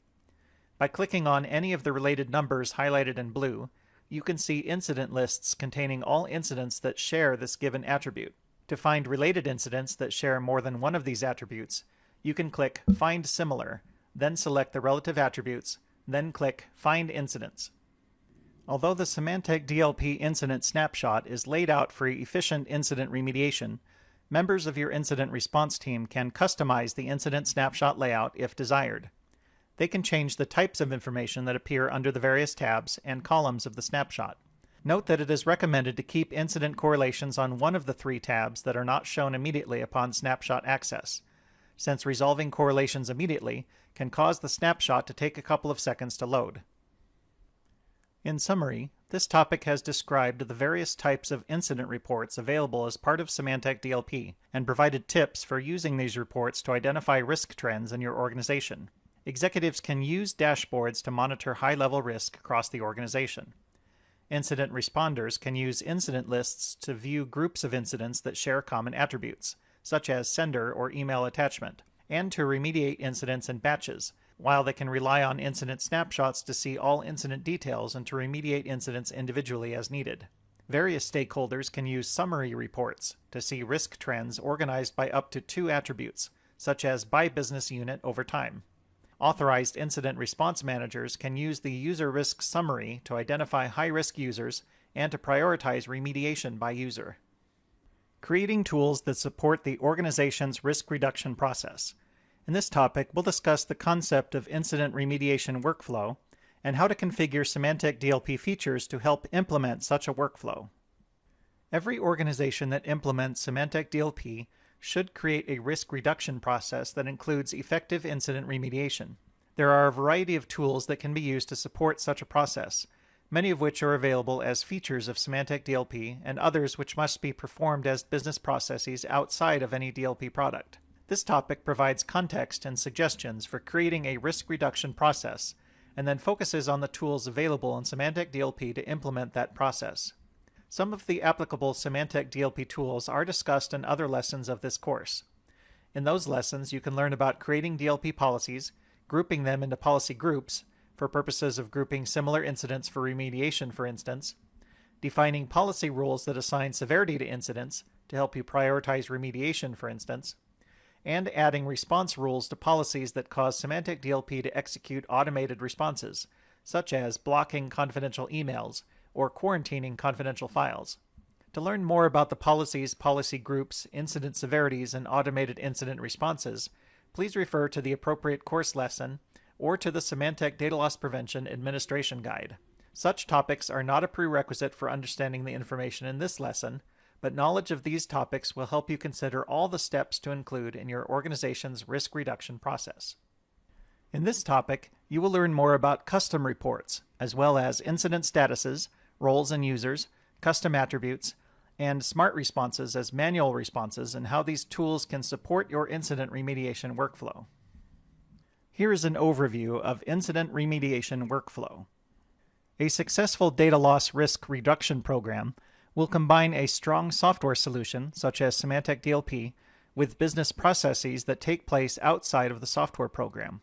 By clicking on any of the related numbers highlighted in blue, you can see incident lists containing all incidents that share this given attribute. To find related incidents that share more than one of these attributes, you can click Find Similar, then select the relative attributes, then click Find Incidents. Although the Symantec DLP incident snapshot is laid out for efficient incident remediation, members of your incident response team can customize the incident snapshot layout if desired. They can change the types of information that appear under the various tabs and columns of the snapshot. Note that it is recommended to keep incident correlations on one of the three tabs that are not shown immediately upon snapshot access, since resolving correlations immediately can cause the snapshot to take a couple of seconds to load. In summary, this topic has described the various types of incident reports available as part of Symantec DLP and provided tips for using these reports to identify risk trends in your organization. Executives can use dashboards to monitor high-level risk across the organization. Incident responders can use incident lists to view groups of incidents that share common attributes, such as sender or email attachment, and to remediate incidents in batches, while they can rely on incident snapshots to see all incident details and to remediate incidents individually as needed. Various stakeholders can use summary reports to see risk trends organized by up to 2 attributes, such as by business unit over time. Authorized incident response managers can use the user risk summary to identify high-risk users and to prioritize remediation by user. Creating tools that support the organization's risk reduction process. In this topic, we'll discuss the concept of incident remediation workflow and how to configure Symantec DLP features to help implement such a workflow. Every organization that implements Symantec DLP should create a risk reduction process that includes effective incident remediation. There are a variety of tools that can be used to support such a process, many of which are available as features of Symantec DLP and others which must be performed as business processes outside of any DLP product. This topic provides context and suggestions for creating a risk reduction process and then focuses on the tools available in Symantec DLP to implement that process. Some of the applicable Symantec DLP tools are discussed in other lessons of this course. In those lessons, you can learn about creating DLP policies, grouping them into policy groups for purposes of grouping similar incidents for remediation, for instance, defining policy rules that assign severity to incidents to help you prioritize remediation, for instance, and adding response rules to policies that cause Symantec DLP to execute automated responses, such as blocking confidential emails or quarantining confidential files. To learn more about the policies, policy groups, incident severities, and automated incident responses, please refer to the appropriate course lesson or to the Symantec Data Loss Prevention Administration Guide. Such topics are not a prerequisite for understanding the information in this lesson, but knowledge of these topics will help you consider all the steps to include in your organization's risk reduction process. In this topic, you will learn more about custom reports, as well as incident statuses, roles and users, custom attributes, and smart responses as manual responses and how these tools can support your incident remediation workflow. Here is an overview of incident remediation workflow. A successful data loss risk reduction program will combine a strong software solution, such as Symantec DLP, with business processes that take place outside of the software program.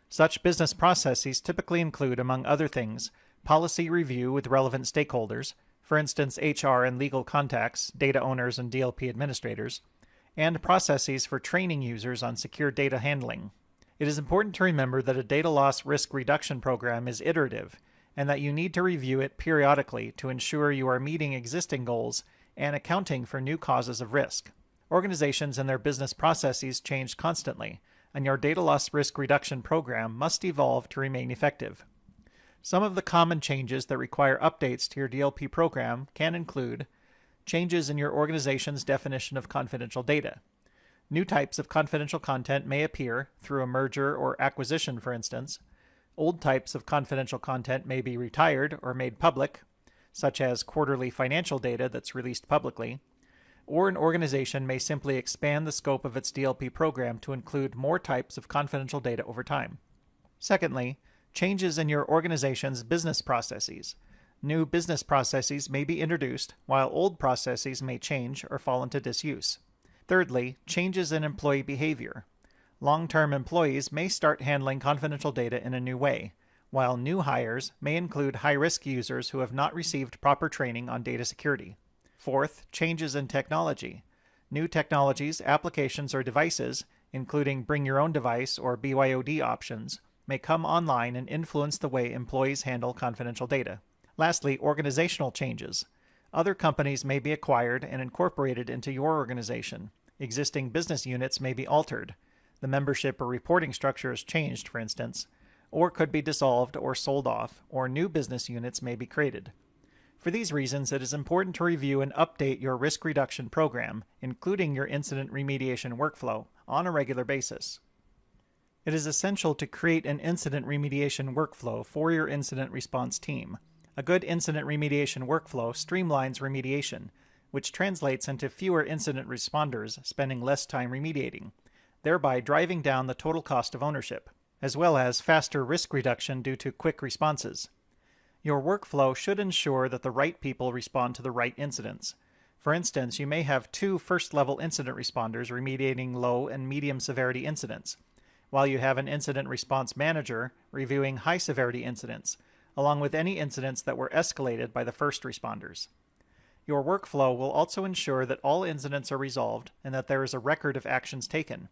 Such business processes typically include, among other things, policy review with relevant stakeholders, for instance HR and legal contacts, data owners and DLP administrators, and processes for training users on secure data handling. It is important to remember that a data loss risk reduction program is iterative, and that you need to review it periodically to ensure you are meeting existing goals and accounting for new causes of risk. Organizations and their business processes change constantly, and your data loss risk reduction program must evolve to remain effective. Some of the common changes that require updates to your DLP program can include changes in your organization's definition of confidential data. New types of confidential content may appear through a merger or acquisition, for instance. Old types of confidential content may be retired or made public, such as quarterly financial data that's released publicly. Or an organization may simply expand the scope of its DLP program to include more types of confidential data over time. Secondly, changes in your organization's business processes. New business processes may be introduced, while old processes may change or fall into disuse. Thirdly, changes in employee behavior. Long-term employees may start handling confidential data in a new way, while new hires may include high-risk users who have not received proper training on data security. Fourth, changes in technology. New technologies, applications, or devices, including bring your own device or BYOD options, may come online and influence the way employees handle confidential data. Lastly, organizational changes. Other companies may be acquired and incorporated into your organization. Existing business units may be altered. The membership or reporting structure is changed, for instance, or could be dissolved or sold off, or new business units may be created. For these reasons, it is important to review and update your risk reduction program, including your incident remediation workflow, on a regular basis. It is essential to create an incident remediation workflow for your incident response team. A good incident remediation workflow streamlines remediation, which translates into fewer incident responders spending less time remediating, thereby driving down the total cost of ownership, as well as faster risk reduction due to quick responses. Your workflow should ensure that the right people respond to the right incidents. For instance, you may have 2 first-level incident responders remediating low and medium severity incidents, while you have an incident response manager reviewing high-severity incidents, along with any incidents that were escalated by the first responders. Your workflow will also ensure that all incidents are resolved and that there is a record of actions taken.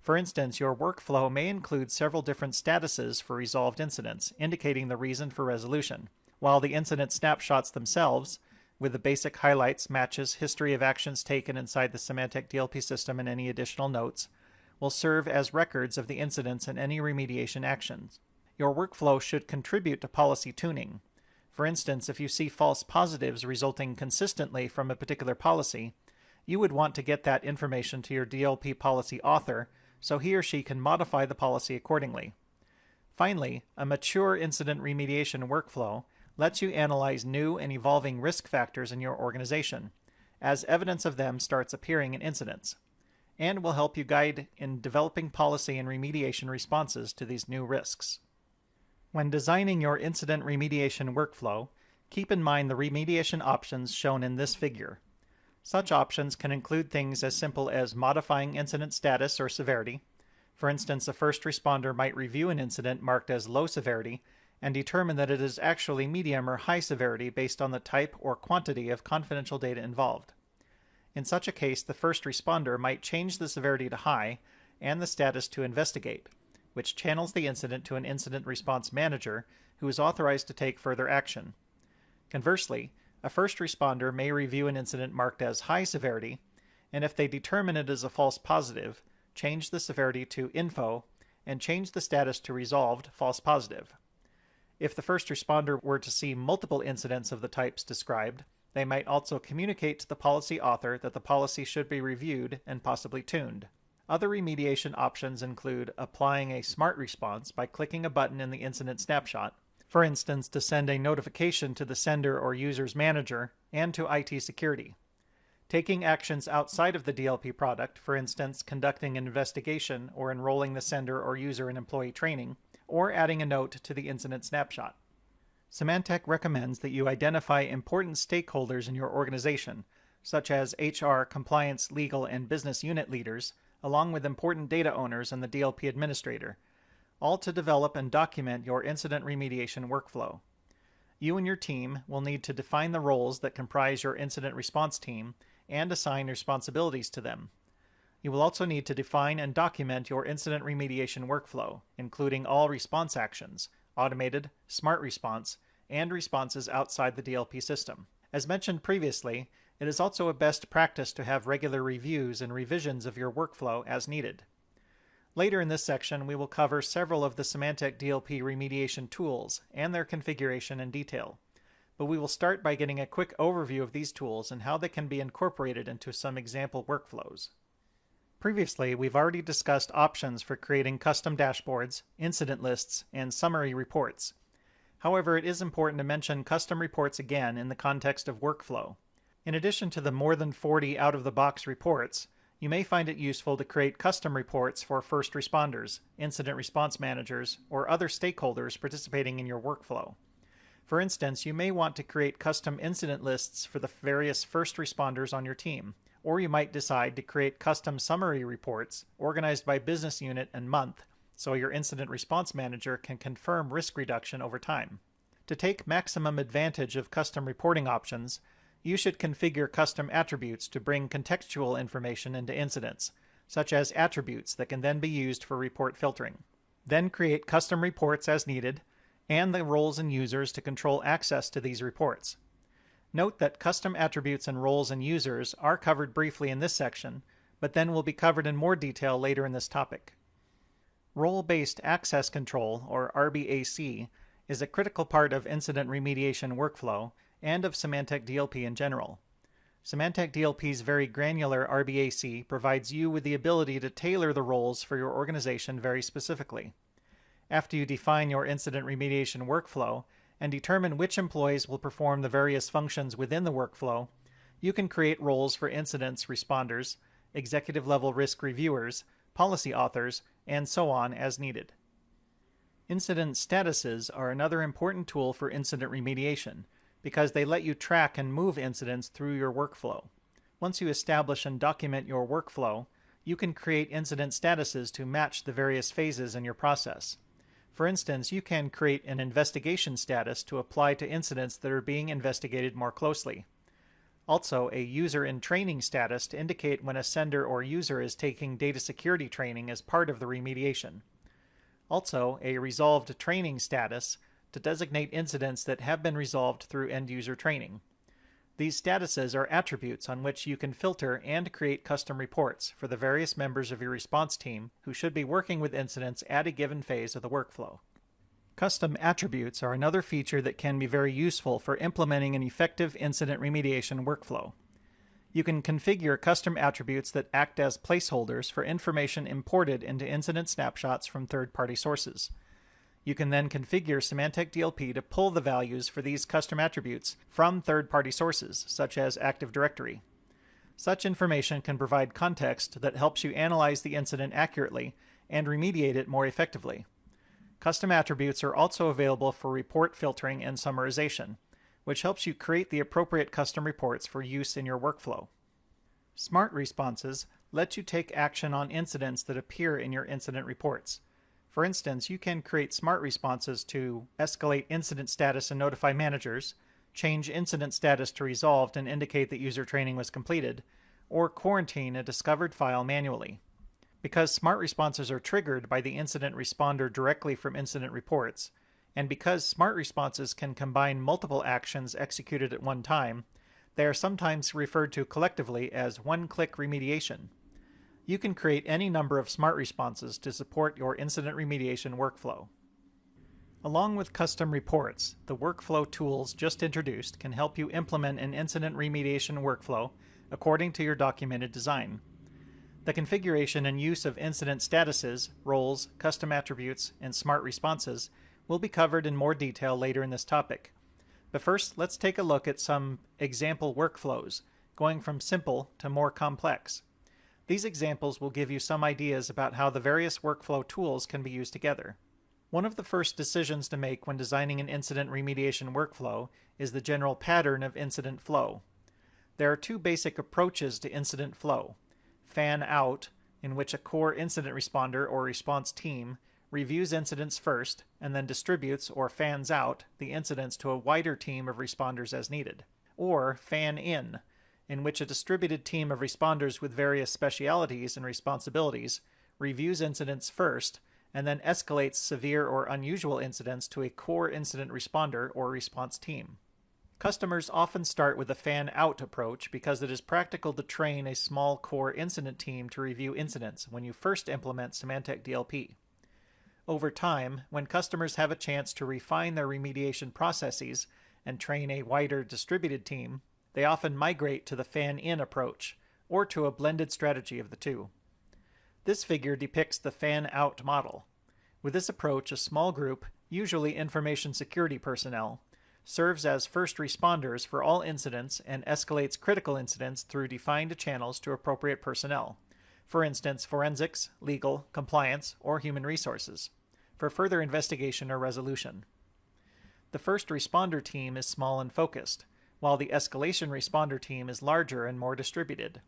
For instance, your workflow may include several different statuses for resolved incidents, indicating the reason for resolution, while the incident snapshots themselves, with the basic highlights, matches, history of actions taken inside the Symantec DLP system and any additional notes, will serve as records of the incidents and any remediation actions. Your workflow should contribute to policy tuning. For instance, if you see false positives resulting consistently from a particular policy, you would want to get that information to your DLP policy author so he or she can modify the policy accordingly. Finally, a mature incident remediation workflow lets you analyze new and evolving risk factors in your organization, as evidence of them starts appearing in incidents, and will help you guide in developing policy and remediation responses to these new risks. When designing your incident remediation workflow, keep in mind the remediation options shown in this figure. Such options can include things as simple as modifying incident status or severity. For instance, a first responder might review an incident marked as low severity and determine that it is actually medium or high severity based on the type or quantity of confidential data involved. In such a case, the first responder might change the severity to high and the status to investigate, which channels the incident to an incident response manager who is authorized to take further action. Conversely, a first responder may review an incident marked as high severity, and if they determine it is a false positive, change the severity to info and change the status to resolved false positive. If the first responder were to see multiple incidents of the types described, they might also communicate to the policy author that the policy should be reviewed and possibly tuned. Other remediation options include applying a smart response by clicking a button in the incident snapshot, for instance, to send a notification to the sender or user's manager and to IT security. Taking actions outside of the DLP product, for instance, conducting an investigation or enrolling the sender or user in employee training, or adding a note to the incident snapshot. Symantec recommends that you identify important stakeholders in your organization, such as HR, compliance, legal, and business unit leaders, along with important data owners and the DLP administrator, all to develop and document your incident remediation workflow. You and your team will need to define the roles that comprise your incident response team and assign responsibilities to them. You will also need to define and document your incident remediation workflow, including all response actions, automated, smart response, and responses outside the DLP system. As mentioned previously, it is also a best practice to have regular reviews and revisions of your workflow as needed. Later in this section, we will cover several of the Symantec DLP remediation tools and their configuration in detail. But we will start by getting a quick overview of these tools and how they can be incorporated into some example workflows. Previously, we've already discussed options for creating custom dashboards, incident lists, and summary reports. However, it is important to mention custom reports again in the context of workflow. In addition to the more than 40 out-of-the-box reports, you may find it useful to create custom reports for first responders, incident response managers, or other stakeholders participating in your workflow. For instance, you may want to create custom incident lists for the various first responders on your team, or you might decide to create custom summary reports organized by business unit and month, so your incident response manager can confirm risk reduction over time. To take maximum advantage of custom reporting options, you should configure custom attributes to bring contextual information into incidents, such as attributes that can then be used for report filtering. Then create custom reports as needed, and the roles and users to control access to these reports. Note that custom attributes and roles and users are covered briefly in this section, but then will be covered in more detail later in this topic. Role-based access control, or RBAC, is a critical part of incident remediation workflow and of Symantec DLP in general. Symantec DLP's very granular RBAC provides you with the ability to tailor the roles for your organization very specifically. After you define your incident remediation workflow and determine which employees will perform the various functions within the workflow, you can create roles for incidents responders, executive-level risk reviewers, policy authors, and so on as needed. Incident statuses are another important tool for incident remediation because they let you track and move incidents through your workflow. Once you establish and document your workflow, you can create incident statuses to match the various phases in your process. For instance, you can create an investigation status to apply to incidents that are being investigated more closely. Also, a user in training status to indicate when a sender or user is taking data security training as part of the remediation. Also, a resolved training status to designate incidents that have been resolved through end-user training. These statuses are attributes on which you can filter and create custom reports for the various members of your response team who should be working with incidents at a given phase of the workflow. Custom attributes are another feature that can be very useful for implementing an effective incident remediation workflow. You can configure custom attributes that act as placeholders for information imported into incident snapshots from third-party sources. You can then configure Symantec DLP to pull the values for these custom attributes from third-party sources, such as Active Directory. Such information can provide context that helps you analyze the incident accurately and remediate it more effectively. Custom attributes are also available for report filtering and summarization, which helps you create the appropriate custom reports for use in your workflow. Smart responses let you take action on incidents that appear in your incident reports. For instance, you can create smart responses to escalate incident status and notify managers, change incident status to resolved and indicate that user training was completed, or quarantine a discovered file manually. Because smart responses are triggered by the incident responder directly from incident reports, and because smart responses can combine multiple actions executed at one time, they are sometimes referred to collectively as one-click remediation. You can create any number of smart responses to support your incident remediation workflow. Along with custom reports, the workflow tools just introduced can help you implement an incident remediation workflow according to your documented design. The configuration and use of incident statuses, roles, custom attributes, and smart responses will be covered in more detail later in this topic. But first, let's take a look at some example workflows, going from simple to more complex. These examples will give you some ideas about how the various workflow tools can be used together. One of the first decisions to make when designing an incident remediation workflow is the general pattern of incident flow. There are two basic approaches to incident flow. Fan out, in which a core incident responder or response team reviews incidents first and then distributes or fans out the incidents to a wider team of responders as needed. Or fan in which a distributed team of responders with various specialities and responsibilities reviews incidents first and then escalates severe or unusual incidents to a core incident responder or response team. Customers often start with a fan-out approach because it is practical to train a small core incident team to review incidents when you first implement Symantec DLP. Over time, when customers have a chance to refine their remediation processes and train a wider distributed team, they often migrate to the fan-in approach, or to a blended strategy of the two. This figure depicts the fan-out model. With this approach, a small group, usually information security personnel, serves as first responders for all incidents and escalates critical incidents through defined channels to appropriate personnel, for instance, forensics, legal, compliance, or human resources, for further investigation or resolution. The first responder team is small and focused, while the escalation responder team is larger and more distributed.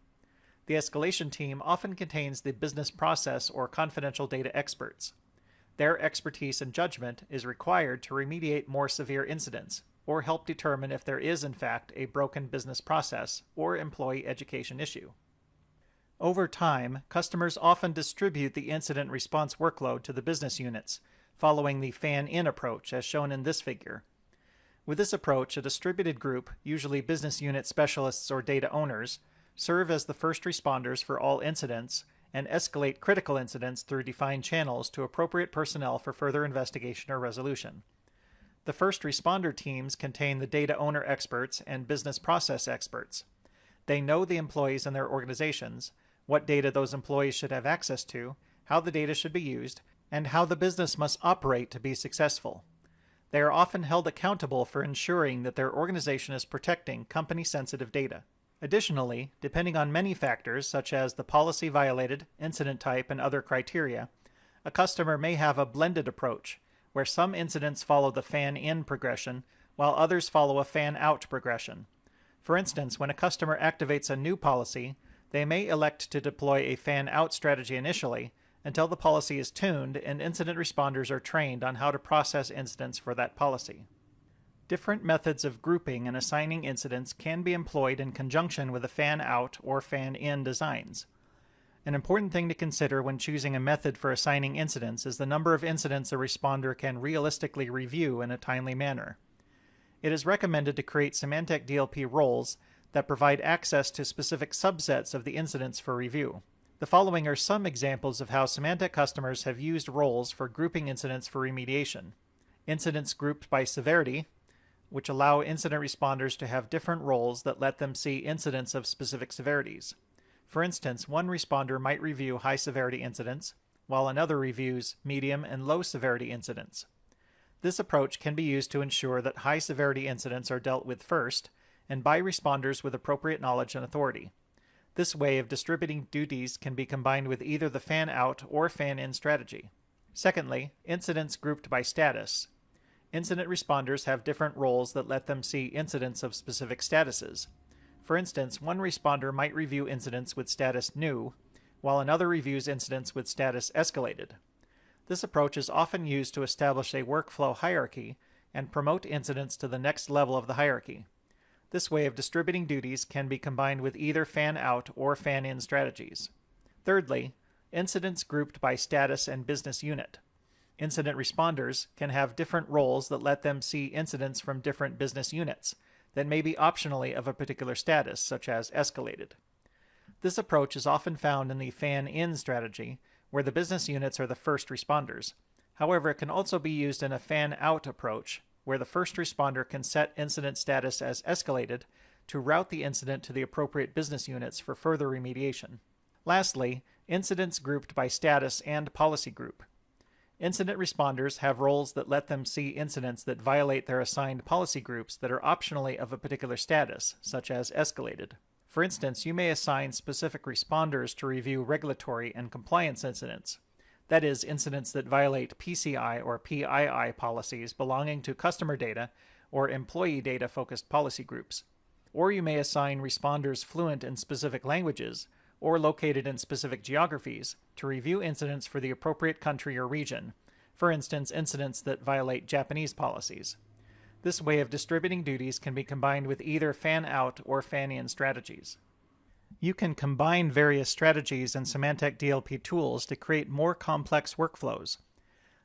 The escalation team often contains the business process or confidential data experts. Their expertise and judgment is required to remediate more severe incidents, or help determine if there is in fact a broken business process or employee education issue. Over time, customers often distribute the incident response workload to the business units, following the fan-in approach as shown in this figure. With this approach, a distributed group, usually business unit specialists or data owners, serve as the first responders for all incidents and escalate critical incidents through defined channels to appropriate personnel for further investigation or resolution. The first responder teams contain the data owner experts and business process experts. They know the employees and their organizations, what data those employees should have access to, how the data should be used, and how the business must operate to be successful. They are often held accountable for ensuring that their organization is protecting company-sensitive data. Additionally, depending on many factors such as the policy violated, incident type, and other criteria, a customer may have a blended approach, where some incidents follow the fan-in progression, while others follow a fan-out progression. For instance, when a customer activates a new policy, they may elect to deploy a fan-out strategy initially until the policy is tuned and incident responders are trained on how to process incidents for that policy. Different methods of grouping and assigning incidents can be employed in conjunction with the fan-out or fan-in designs. An important thing to consider when choosing a method for assigning incidents is the number of incidents a responder can realistically review in a timely manner. It is recommended to create Symantec DLP roles that provide access to specific subsets of the incidents for review. The following are some examples of how Symantec customers have used roles for grouping incidents for remediation. Incidents grouped by severity, which allow incident responders to have different roles that let them see incidents of specific severities. For instance, one responder might review high-severity incidents, while another reviews medium and low-severity incidents. This approach can be used to ensure that high-severity incidents are dealt with first, and by responders with appropriate knowledge and authority. This way of distributing duties can be combined with either the fan-out or fan-in strategy. Secondly, incidents grouped by status. Incident responders have different roles that let them see incidents of specific statuses. For instance, one responder might review incidents with status new, while another reviews incidents with status escalated. This approach is often used to establish a workflow hierarchy and promote incidents to the next level of the hierarchy. This way of distributing duties can be combined with either fan-out or fan-in strategies. Thirdly, incidents grouped by status and business unit. Incident responders can have different roles that let them see incidents from different business units that may be optionally of a particular status, such as escalated. This approach is often found in the fan-in strategy, where the business units are the first responders. However, it can also be used in a fan-out approach, where the first responder can set incident status as escalated to route the incident to the appropriate business units for further remediation. Lastly, incidents grouped by status and policy group. Incident responders have roles that let them see incidents that violate their assigned policy groups that are optionally of a particular status, such as escalated. For instance, you may assign specific responders to review regulatory and compliance incidents, that is, incidents that violate PCI or PII policies belonging to customer data or employee data-focused policy groups. Or you may assign responders fluent in specific languages or located in specific geographies to review incidents for the appropriate country or region, for instance, incidents that violate Japanese policies. This way of distributing duties can be combined with either fan-out or fan-in strategies. You can combine various strategies and Symantec DLP tools to create more complex workflows.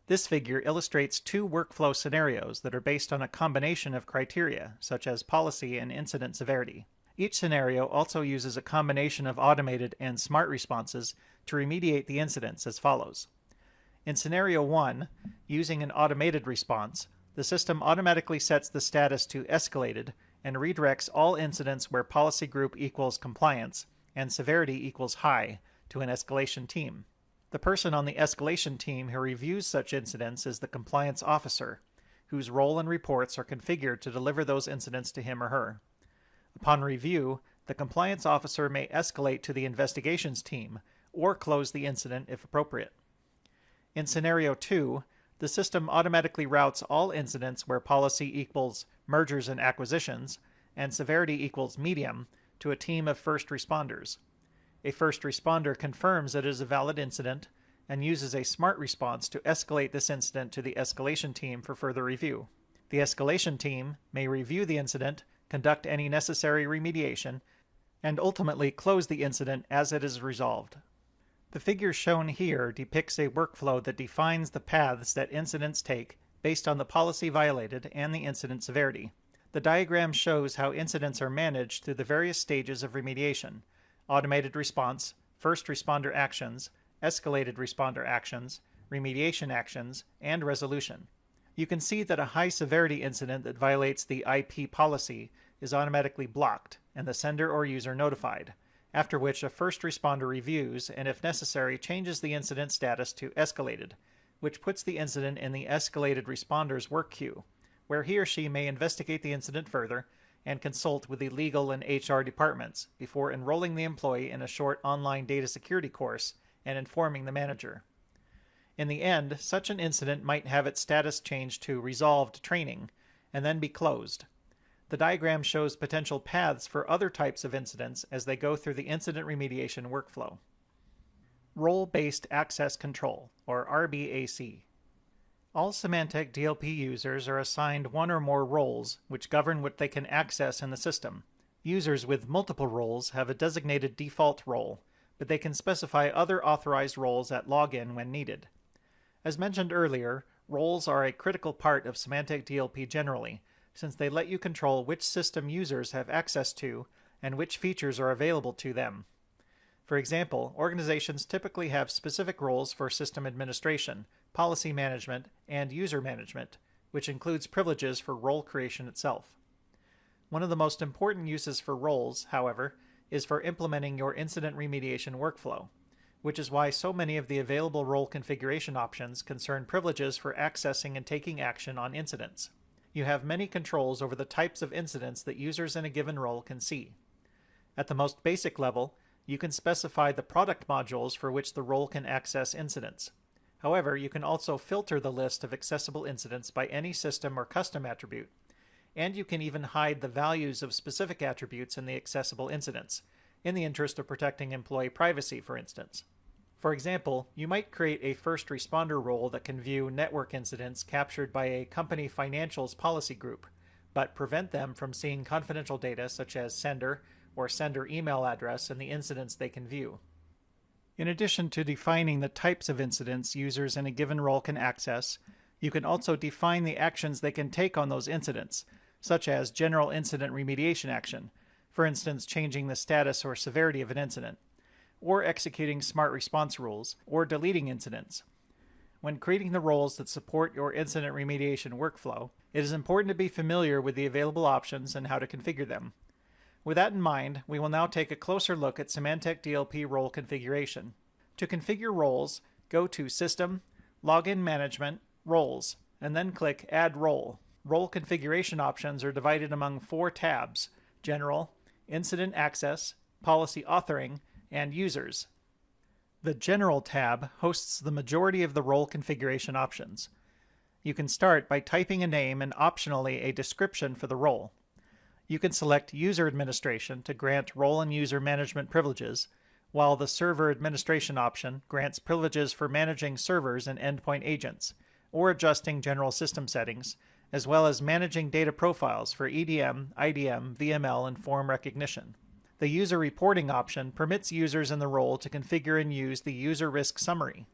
This figure illustrates two workflow scenarios that are based on a combination of criteria, such as policy and incident severity. Each scenario also uses a combination of automated and smart responses to remediate the incidents as follows. In scenario 1, using an automated response, the system automatically sets the status to escalated and redirects all incidents where policy group equals compliance and severity equals high to an escalation team. The person on the escalation team who reviews such incidents is the compliance officer, whose role and reports are configured to deliver those incidents to him or her. Upon review, the compliance officer may escalate to the investigations team or close the incident if appropriate. In scenario 2, the system automatically routes all incidents where policy equals mergers and acquisitions and severity equals medium to a team of first responders. A first responder confirms that it is a valid incident and uses a smart response to escalate this incident to the escalation team for further review. The escalation team may review the incident, conduct any necessary remediation, and ultimately close the incident as it is resolved. The figure shown here depicts a workflow that defines the paths that incidents take based on the policy violated and the incident severity. The diagram shows how incidents are managed through the various stages of remediation: automated response, first responder actions, escalated responder actions, remediation actions, and resolution. You can see that a high severity incident that violates the IP policy is automatically blocked and the sender or user notified, after which a first responder reviews and, if necessary, changes the incident status to escalated, which puts the incident in the escalated responder's work queue, where he or she may investigate the incident further and consult with the legal and HR departments before enrolling the employee in a short online data security course and informing the manager. In the end, such an incident might have its status changed to resolved training and then be closed. The diagram shows potential paths for other types of incidents as they go through the incident remediation workflow. Role-Based Access Control, or RBAC. All Symantec DLP users are assigned one or more roles which govern what they can access in the system. Users with multiple roles have a designated default role, but they can specify other authorized roles at login when needed. As mentioned earlier, roles are a critical part of Symantec DLP generally, since they let you control which system users have access to and which features are available to them. For example, organizations typically have specific roles for system administration, policy management, and user management, which includes privileges for role creation itself. One of the most important uses for roles, however, is for implementing your incident remediation workflow, which is why so many of the available role configuration options concern privileges for accessing and taking action on incidents. You have many controls over the types of incidents that users in a given role can see. At the most basic level, you can specify the product modules for which the role can access incidents. However, you can also filter the list of accessible incidents by any system or custom attribute, and you can even hide the values of specific attributes in the accessible incidents, in the interest of protecting employee privacy, for instance. For example, you might create a first responder role that can view network incidents captured by a company financials policy group, but prevent them from seeing confidential data such as sender or sender email address in the incidents they can view. In addition to defining the types of incidents users in a given role can access, you can also define the actions they can take on those incidents, such as general incident remediation action, for instance changing the status or severity of an incident, or executing smart response rules, or deleting incidents. When creating the roles that support your incident remediation workflow, it is important to be familiar with the available options and how to configure them. With that in mind, we will now take a closer look at Symantec DLP role configuration. To configure roles, go to System, Login Management, Roles, and then click Add Role. Role configuration options are divided among 4 tabs: General, Incident Access, Policy Authoring, and Users. The General tab hosts the majority of the role configuration options. You can start by typing a name and optionally a description for the role. You can select User Administration to grant role and user management privileges, while the Server Administration option grants privileges for managing servers and endpoint agents, or adjusting general system settings, as well as managing data profiles for EDM, IDM, VML, and form recognition. The User Reporting option permits users in the role to configure and use the User Risk Summary.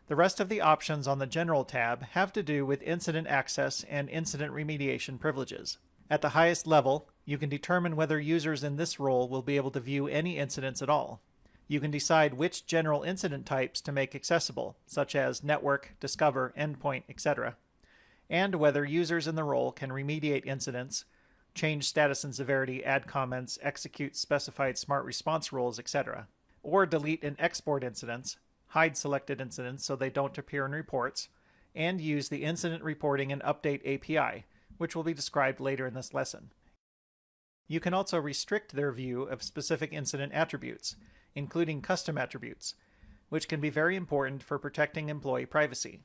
The rest of the options on the General tab have to do with incident access and incident remediation privileges. At the highest level, you can determine whether users in this role will be able to view any incidents at all. You can decide which general incident types to make accessible, such as network, discover, endpoint, etc., and whether users in the role can remediate incidents, change status and severity, add comments, execute specified smart response rules, etc., or delete and export incidents, hide selected incidents so they don't appear in reports, and use the Incident Reporting and Update API, which will be described later in this lesson. You can also restrict their view of specific incident attributes, including custom attributes, which can be very important for protecting employee privacy.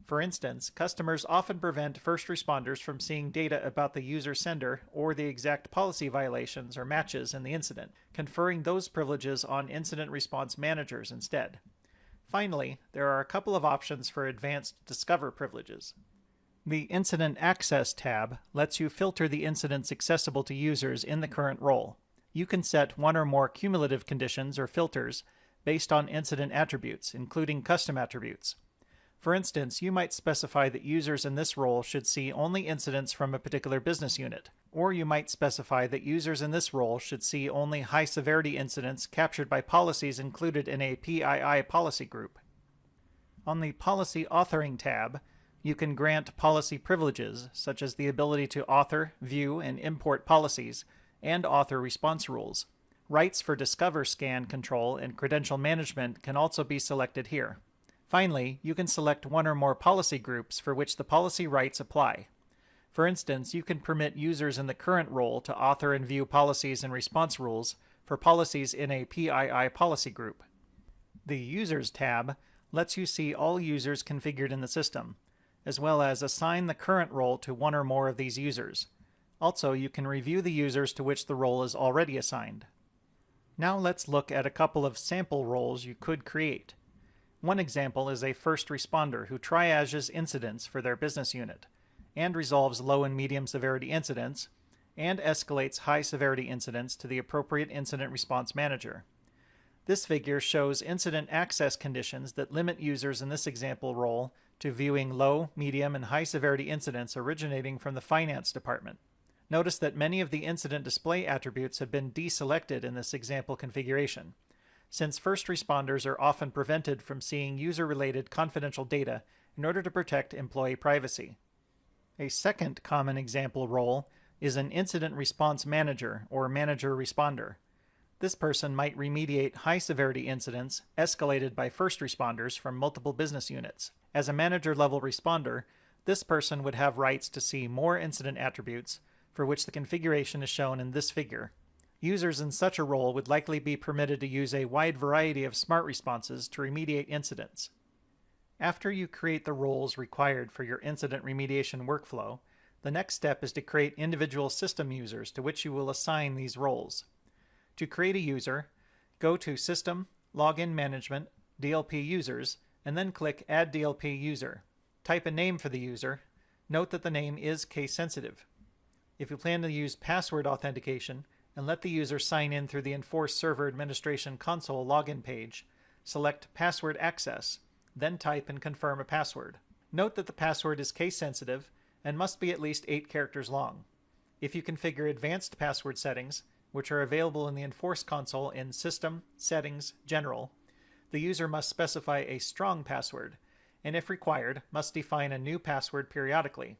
For instance, customers often prevent first responders from seeing data about the user sender or the exact policy violations or matches in the incident, conferring those privileges on incident response managers instead. Finally, there are a couple of options for advanced Discover privileges. The Incident Access tab lets you filter the incidents accessible to users in the current role. You can set one or more cumulative conditions or filters based on incident attributes, including custom attributes. For instance, you might specify that users in this role should see only incidents from a particular business unit, or you might specify that users in this role should see only high-severity incidents captured by policies included in a PII policy group. On the Policy Authoring tab, you can grant policy privileges, such as the ability to author, view, and import policies, and author response rules. Rights for Discover scan control and credential management can also be selected here. Finally, you can select one or more policy groups for which the policy rights apply. For instance, you can permit users in the current role to author and view policies and response rules for policies in a PII policy group. The Users tab lets you see all users configured in the system, as well as assign the current role to one or more of these users. Also, you can review the users to which the role is already assigned. Now let's look at a couple of sample roles you could create. One example is a first responder who triages incidents for their business unit, and resolves low and medium severity incidents, and escalates high severity incidents to the appropriate incident response manager. This figure shows incident access conditions that limit users in this example role to viewing low, medium, and high severity incidents originating from the finance department. Notice that many of the incident display attributes have been deselected in this example configuration, since first responders are often prevented from seeing user-related confidential data in order to protect employee privacy. A second common example role is an incident response manager or manager responder. This person might remediate high-severity incidents escalated by first responders from multiple business units. As a manager-level responder, this person would have rights to see more incident attributes, for which the configuration is shown in this figure. Users in such a role would likely be permitted to use a wide variety of smart responses to remediate incidents. After you create the roles required for your incident remediation workflow, the next step is to create individual system users to which you will assign these roles. To create a user, go to System, Login Management, DLP Users, and then click Add DLP User. Type a name for the user. Note that the name is case-sensitive. If you plan to use password authentication and let the user sign in through the Enforce Server Administration Console login page, select Password Access, then type and confirm a password. Note that the password is case-sensitive and must be at least 8 characters long. If you configure advanced password settings, which are available in the Enforce console in System, Settings, General, the user must specify a strong password, and if required, must define a new password periodically.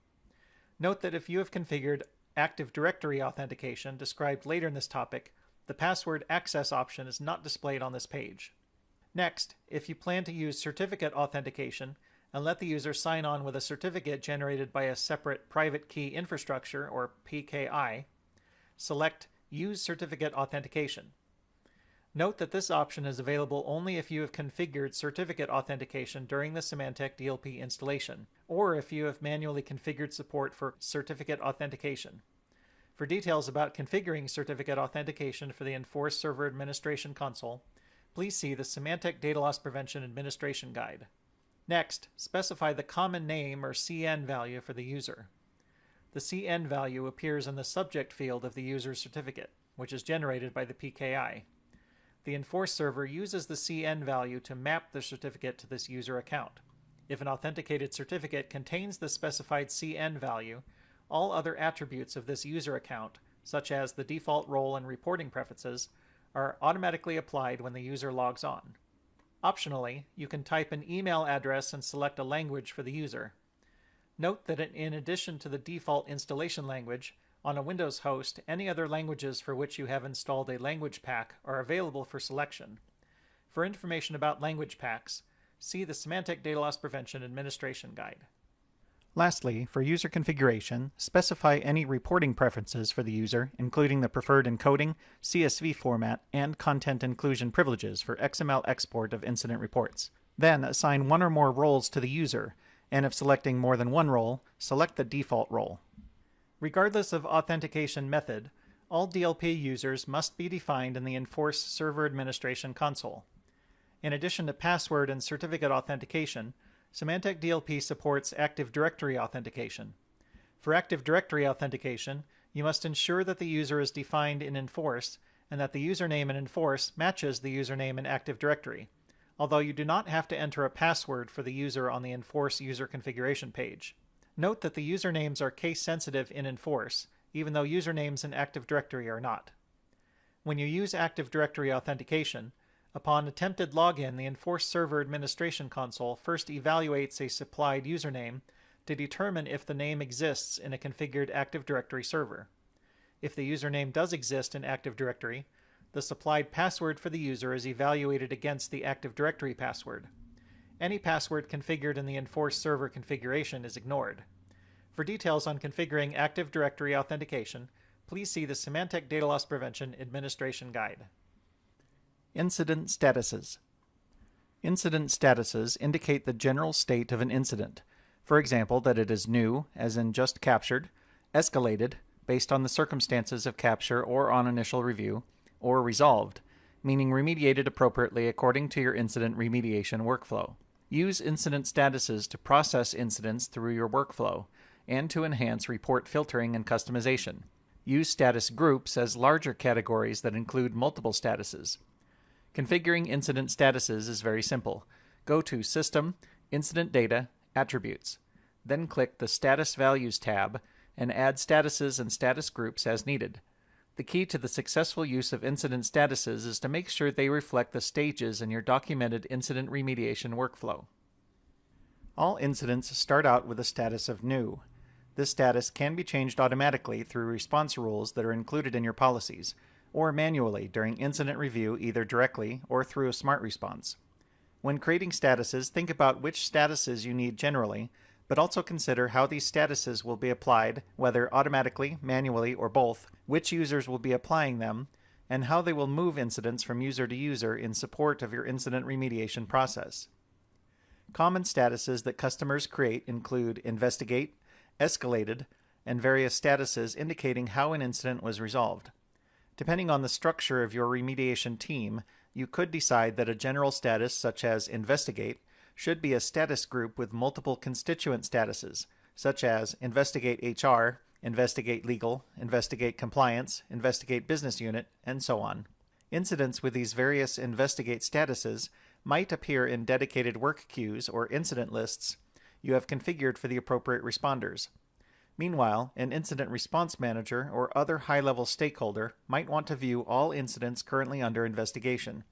Note that if you have configured Active Directory authentication described later in this topic, the password access option is not displayed on this page. Next, if you plan to use certificate authentication and let the user sign on with a certificate generated by a separate private key infrastructure, or PKI, select Use Certificate Authentication. Note that this option is available only if you have configured certificate authentication during the Symantec DLP installation, or if you have manually configured support for certificate authentication. For details about configuring certificate authentication for the Enforce Server Administration Console, please see the Symantec Data Loss Prevention Administration Guide. Next, specify the common name or CN value for the user. The CN value appears in the subject field of the user's certificate, which is generated by the PKI. The enforce server uses the CN value to map the certificate to this user account. If an authenticated certificate contains the specified CN value, all other attributes of this user account, such as the default role and reporting preferences, are automatically applied when the user logs on. Optionally, you can type an email address and select a language for the user. Note that in addition to the default installation language, on a Windows host, any other languages for which you have installed a language pack are available for selection. For information about language packs, see the Symantec Data Loss Prevention Administration Guide. Lastly, for user configuration, specify any reporting preferences for the user, including the preferred encoding, CSV format, and content inclusion privileges for XML export of incident reports. Then assign one or more roles to the user, and if selecting more than one role, select the default role. Regardless of authentication method, all DLP users must be defined in the Enforce Server Administration console. In addition to password and certificate authentication, Symantec DLP supports Active Directory authentication. For Active Directory authentication, you must ensure that the user is defined in Enforce and that the username in Enforce matches the username in Active Directory, although you do not have to enter a password for the user on the Enforce user configuration page. Note that the usernames are case-sensitive in Enforce, even though usernames in Active Directory are not. When you use Active Directory authentication, upon attempted login, the Enforce Server Administration console first evaluates a supplied username to determine if the name exists in a configured Active Directory server. If the username does exist in Active Directory, the supplied password for the user is evaluated against the Active Directory password. Any password configured in the Enforce Server configuration is ignored. For details on configuring Active Directory authentication, please see the Symantec Data Loss Prevention Administration Guide. Incident statuses. Incident statuses indicate the general state of an incident. For example, that it is new, as in just captured, escalated, based on the circumstances of capture or on initial review, or resolved, meaning remediated appropriately according to your incident remediation workflow. Use incident statuses to process incidents through your workflow and to enhance report filtering and customization. Use status groups as larger categories that include multiple statuses. Configuring incident statuses is very simple. Go to System, Incident Data, Attributes. Then click the Status Values tab and add statuses and status groups as needed. The key to the successful use of incident statuses is to make sure they reflect the stages in your documented incident remediation workflow. All incidents start out with a status of new. This status can be changed automatically through response rules that are included in your policies, or manually during incident review either directly or through a smart response. When creating statuses, think about which statuses you need generally, but also consider how these statuses will be applied, whether automatically, manually, or both, which users will be applying them, and how they will move incidents from user to user in support of your incident remediation process. Common statuses that customers create include Investigate, Escalated, and various statuses indicating how an incident was resolved. Depending on the structure of your remediation team, you could decide that a general status such as Investigate should be a status group with multiple constituent statuses, such as Investigate HR, Investigate Legal, Investigate Compliance, Investigate Business Unit, and so on. Incidents with these various Investigate statuses might appear in dedicated work queues or incident lists you have configured for the appropriate responders. Meanwhile, an incident response manager or other high-level stakeholder might want to view all incidents currently under investigation,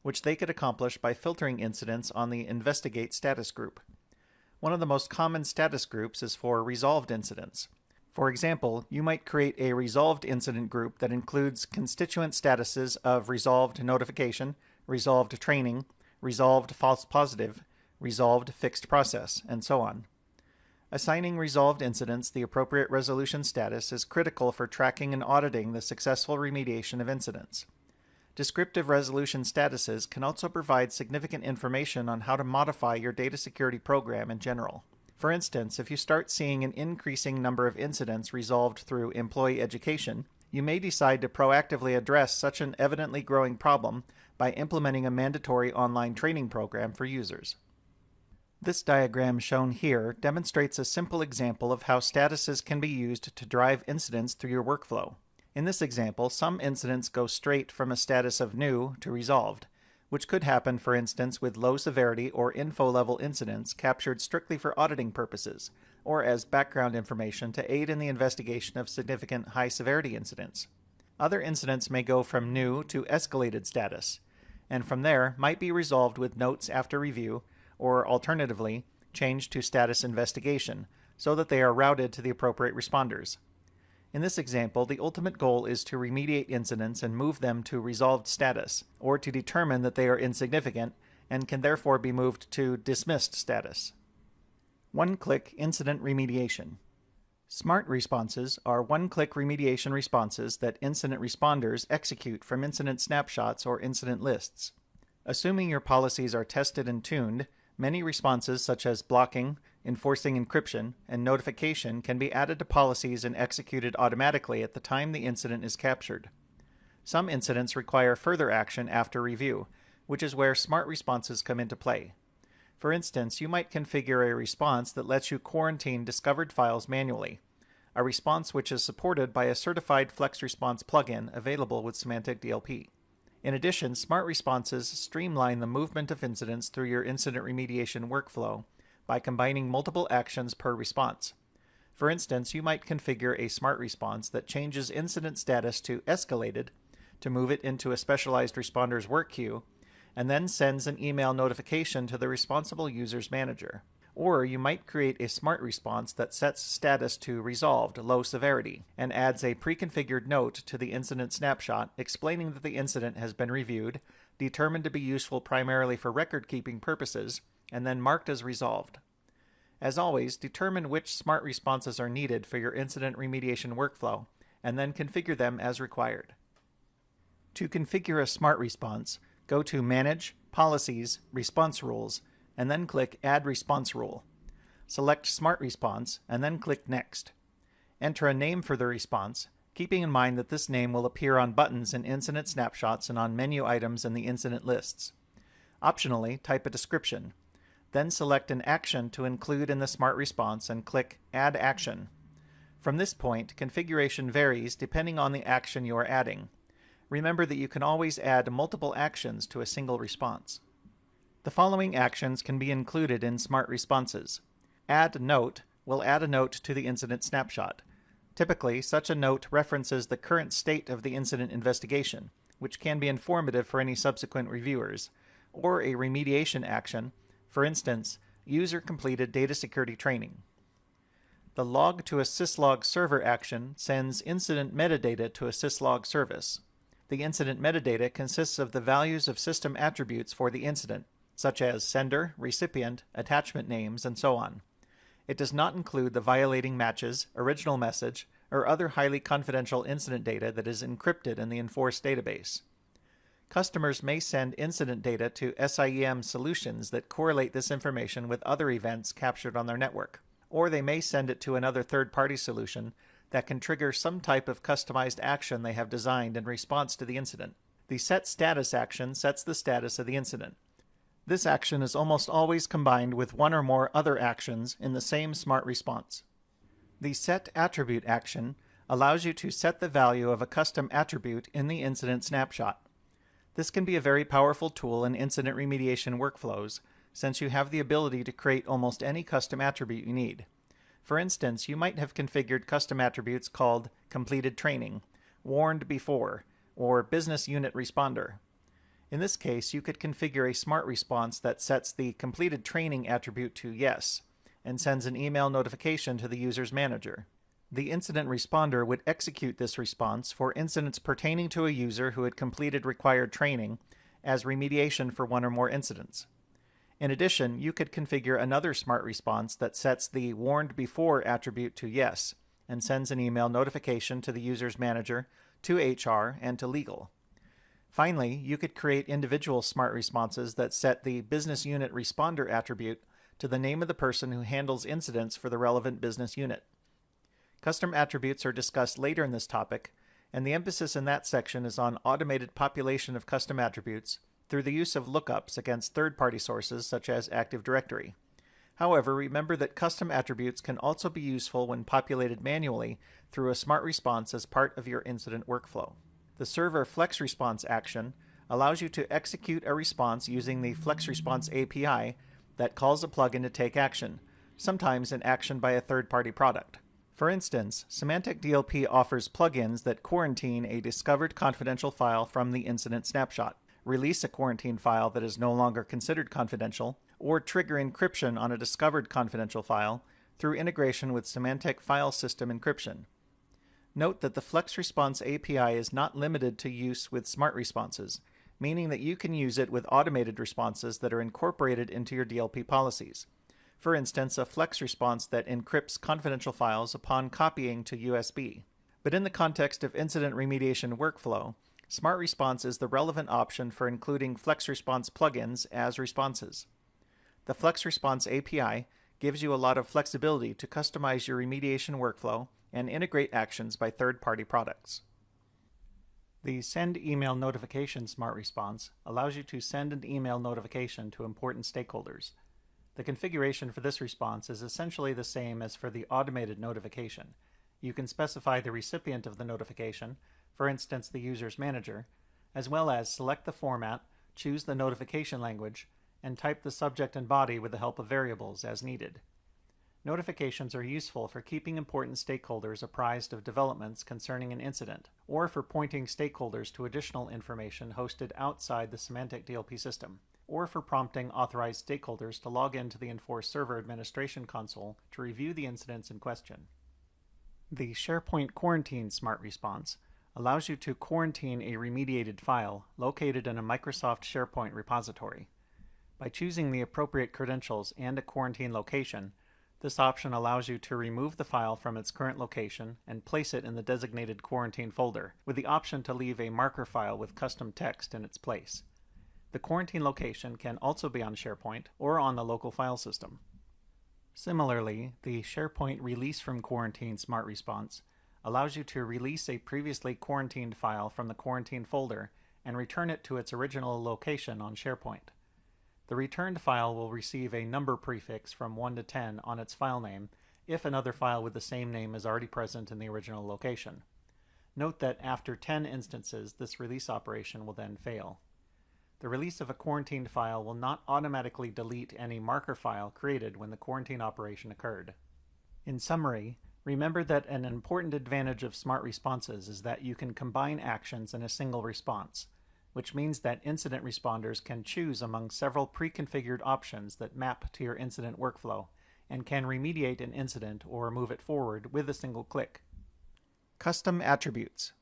which they could accomplish by filtering incidents on the Investigate status group. One of the most common status groups is for resolved incidents. For example, you might create a resolved incident group that includes constituent statuses of resolved notification, resolved training, resolved false positive, resolved fixed process, and so on. Assigning resolved incidents the appropriate resolution status is critical for tracking and auditing the successful remediation of incidents. Descriptive resolution statuses can also provide significant information on how to modify your data security program in general. For instance, if you start seeing an increasing number of incidents resolved through employee education, you may decide to proactively address such an evidently growing problem by implementing a mandatory online training program for users. This diagram shown here demonstrates a simple example of how statuses can be used to drive incidents through your workflow. In this example, some incidents go straight from a status of new to resolved, which could happen, for instance, with low severity or info-level incidents captured strictly for auditing purposes, or as background information to aid in the investigation of significant high-severity incidents. Other incidents may go from new to escalated status, and from there might be resolved with notes after review, or alternatively, changed to status investigation, so that they are routed to the appropriate responders. In this example, the ultimate goal is to remediate incidents and move them to resolved status, or to determine that they are insignificant and can therefore be moved to dismissed status. One-click incident remediation. Smart responses are one-click remediation responses that incident responders execute from incident snapshots or incident lists. Assuming your policies are tested and tuned, many responses such as blocking, enforcing encryption, and notification can be added to policies and executed automatically at the time the incident is captured. Some incidents require further action after review, which is where smart responses come into play. For instance, you might configure a response that lets you quarantine discovered files manually, a response which is supported by a certified Flex Response plugin available with Symantec DLP. In addition, smart responses streamline the movement of incidents through your incident remediation workflow by combining multiple actions per response. For instance, you might configure a smart response that changes incident status to escalated to move it into a specialized responder's work queue, and then sends an email notification to the responsible user's manager. Or you might create a smart response that sets status to resolved, low severity, and adds a pre-configured note to the incident snapshot explaining that the incident has been reviewed, determined to be useful primarily for record-keeping purposes, and then marked as resolved. As always, determine which smart responses are needed for your incident remediation workflow, and then configure them as required. To configure a smart response, go to Manage, Policies, Response Rules, and then click Add Response Rule. Select Smart Response, and then click Next. Enter a name for the response, keeping in mind that this name will appear on buttons in incident snapshots and on menu items in the incident lists. Optionally, type a description. Then select an action to include in the smart response and click Add Action. From this point, configuration varies depending on the action you are adding. Remember that you can always add multiple actions to a single response. The following actions can be included in smart responses. Add Note will add a note to the incident snapshot. Typically, such a note references the current state of the incident investigation, which can be informative for any subsequent reviewers, or a remediation action, for instance, user completed data security training. The log to a syslog server action sends incident metadata to a syslog service. The incident metadata consists of the values of system attributes for the incident, such as sender, recipient, attachment names, and so on. It does not include the violating matches, original message, or other highly confidential incident data that is encrypted in the enforced database. Customers may send incident data to SIEM solutions that correlate this information with other events captured on their network, or they may send it to another third-party solution that can trigger some type of customized action they have designed in response to the incident. The Set Status action sets the status of the incident. This action is almost always combined with one or more other actions in the same smart response. The Set Attribute action allows you to set the value of a custom attribute in the incident snapshot. This can be a very powerful tool in incident remediation workflows, since you have the ability to create almost any custom attribute you need. For instance, you might have configured custom attributes called Completed Training, Warned Before, or Business Unit Responder. In this case, you could configure a smart response that sets the Completed Training attribute to Yes, and sends an email notification to the user's manager. The incident responder would execute this response for incidents pertaining to a user who had completed required training as remediation for one or more incidents. In addition, you could configure another smart response that sets the Warned Before attribute to Yes and sends an email notification to the user's manager, to HR, and to legal. Finally, you could create individual smart responses that set the Business Unit Responder attribute to the name of the person who handles incidents for the relevant business unit. Custom attributes are discussed later in this topic, and the emphasis in that section is on automated population of custom attributes through the use of lookups against third-party sources such as Active Directory. However, remember that custom attributes can also be useful when populated manually through a smart response as part of your incident workflow. The server flex response action allows you to execute a response using the flex response API that calls a plugin to take action, sometimes an action by a third-party product. For instance, Symantec DLP offers plugins that quarantine a discovered confidential file from the incident snapshot, release a quarantine file that is no longer considered confidential, or trigger encryption on a discovered confidential file through integration with Symantec file system encryption. Note that the Flex Response API is not limited to use with smart responses, meaning that you can use it with automated responses that are incorporated into your DLP policies. For instance, a Flex response that encrypts confidential files upon copying to USB. But in the context of incident remediation workflow, Smart Response is the relevant option for including Flex Response plugins as responses. The Flex Response API gives you a lot of flexibility to customize your remediation workflow and integrate actions by third-party products. The Send Email Notification Smart Response allows you to send an email notification to important stakeholders. The configuration for this response is essentially the same as for the automated notification. You can specify the recipient of the notification, for instance the user's manager, as well as select the format, choose the notification language, and type the subject and body with the help of variables as needed. Notifications are useful for keeping important stakeholders apprised of developments concerning an incident, or for pointing stakeholders to additional information hosted outside the Symantec DLP system, or for prompting authorized stakeholders to log into the Enforce Server Administration Console to review the incidents in question. The SharePoint Quarantine Smart Response allows you to quarantine a remediated file located in a Microsoft SharePoint repository. By choosing the appropriate credentials and a quarantine location, this option allows you to remove the file from its current location and place it in the designated quarantine folder, with the option to leave a marker file with custom text in its place. The quarantine location can also be on SharePoint or on the local file system. Similarly, the SharePoint Release from Quarantine Smart Response allows you to release a previously quarantined file from the quarantine folder and return it to its original location on SharePoint. The returned file will receive a number prefix from 1 to 10 on its file name if another file with the same name is already present in the original location. Note that after 10 instances, this release operation will then fail. The release of a quarantined file will not automatically delete any marker file created when the quarantine operation occurred. In summary, remember that an important advantage of smart responses is that you can combine actions in a single response, which means that incident responders can choose among several pre-configured options that map to your incident workflow and can remediate an incident or move it forward with a single click. Custom attributes.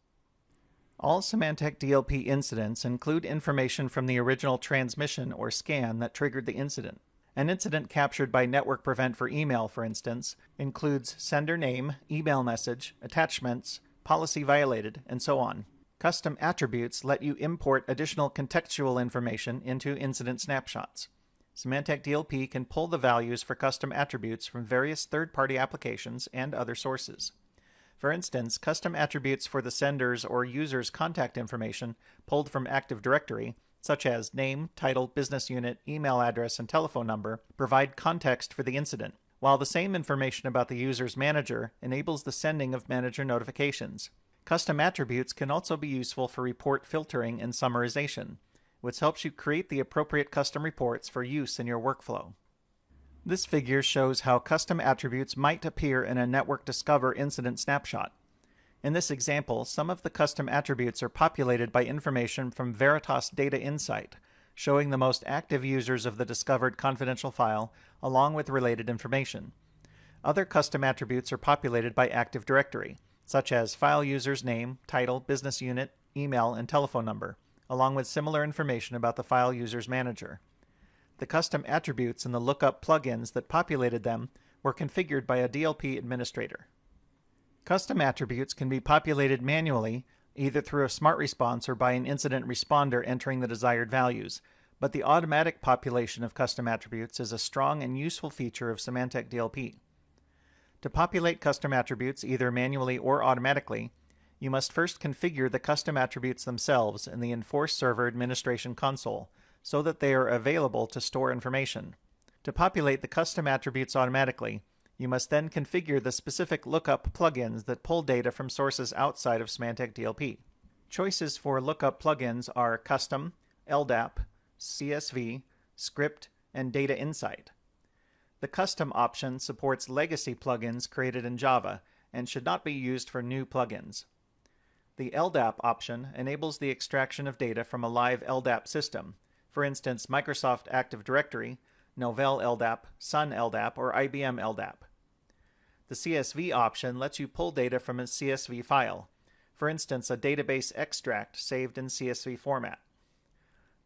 All Symantec DLP incidents include information from the original transmission or scan that triggered the incident. An incident captured by Network Prevent for email, for instance, includes sender name, email message, attachments, policy violated, and so on. Custom attributes let you import additional contextual information into incident snapshots. Symantec DLP can pull the values for custom attributes from various third-party applications and other sources. For instance, custom attributes for the sender's or user's contact information pulled from Active Directory, such as name, title, business unit, email address, and telephone number, provide context for the incident, while the same information about the user's manager enables the sending of manager notifications. Custom attributes can also be useful for report filtering and summarization, which helps you create the appropriate custom reports for use in your workflow. This figure shows how custom attributes might appear in a Network Discover incident snapshot. In this example, some of the custom attributes are populated by information from Veritas Data Insight, showing the most active users of the discovered confidential file along with related information. Other custom attributes are populated by Active Directory, such as file user's name, title, business unit, email, and telephone number, along with similar information about the file user's manager. The custom attributes and the lookup plugins that populated them were configured by a DLP administrator. Custom attributes can be populated manually, either through a smart response or by an incident responder entering the desired values, but the automatic population of custom attributes is a strong and useful feature of Symantec DLP. To populate custom attributes either manually or automatically, you must first configure the custom attributes themselves in the Enforce Server Administration Console so that they are available to store information. To populate the custom attributes automatically, you must then configure the specific lookup plugins that pull data from sources outside of Symantec DLP. Choices for lookup plugins are Custom, LDAP, CSV, Script, and Data Insight. The Custom option supports legacy plugins created in Java and should not be used for new plugins. The LDAP option enables the extraction of data from a live LDAP system, for instance Microsoft Active Directory, Novell LDAP, Sun LDAP, or IBM LDAP. The CSV option lets you pull data from a CSV file, for instance a database extract saved in CSV format.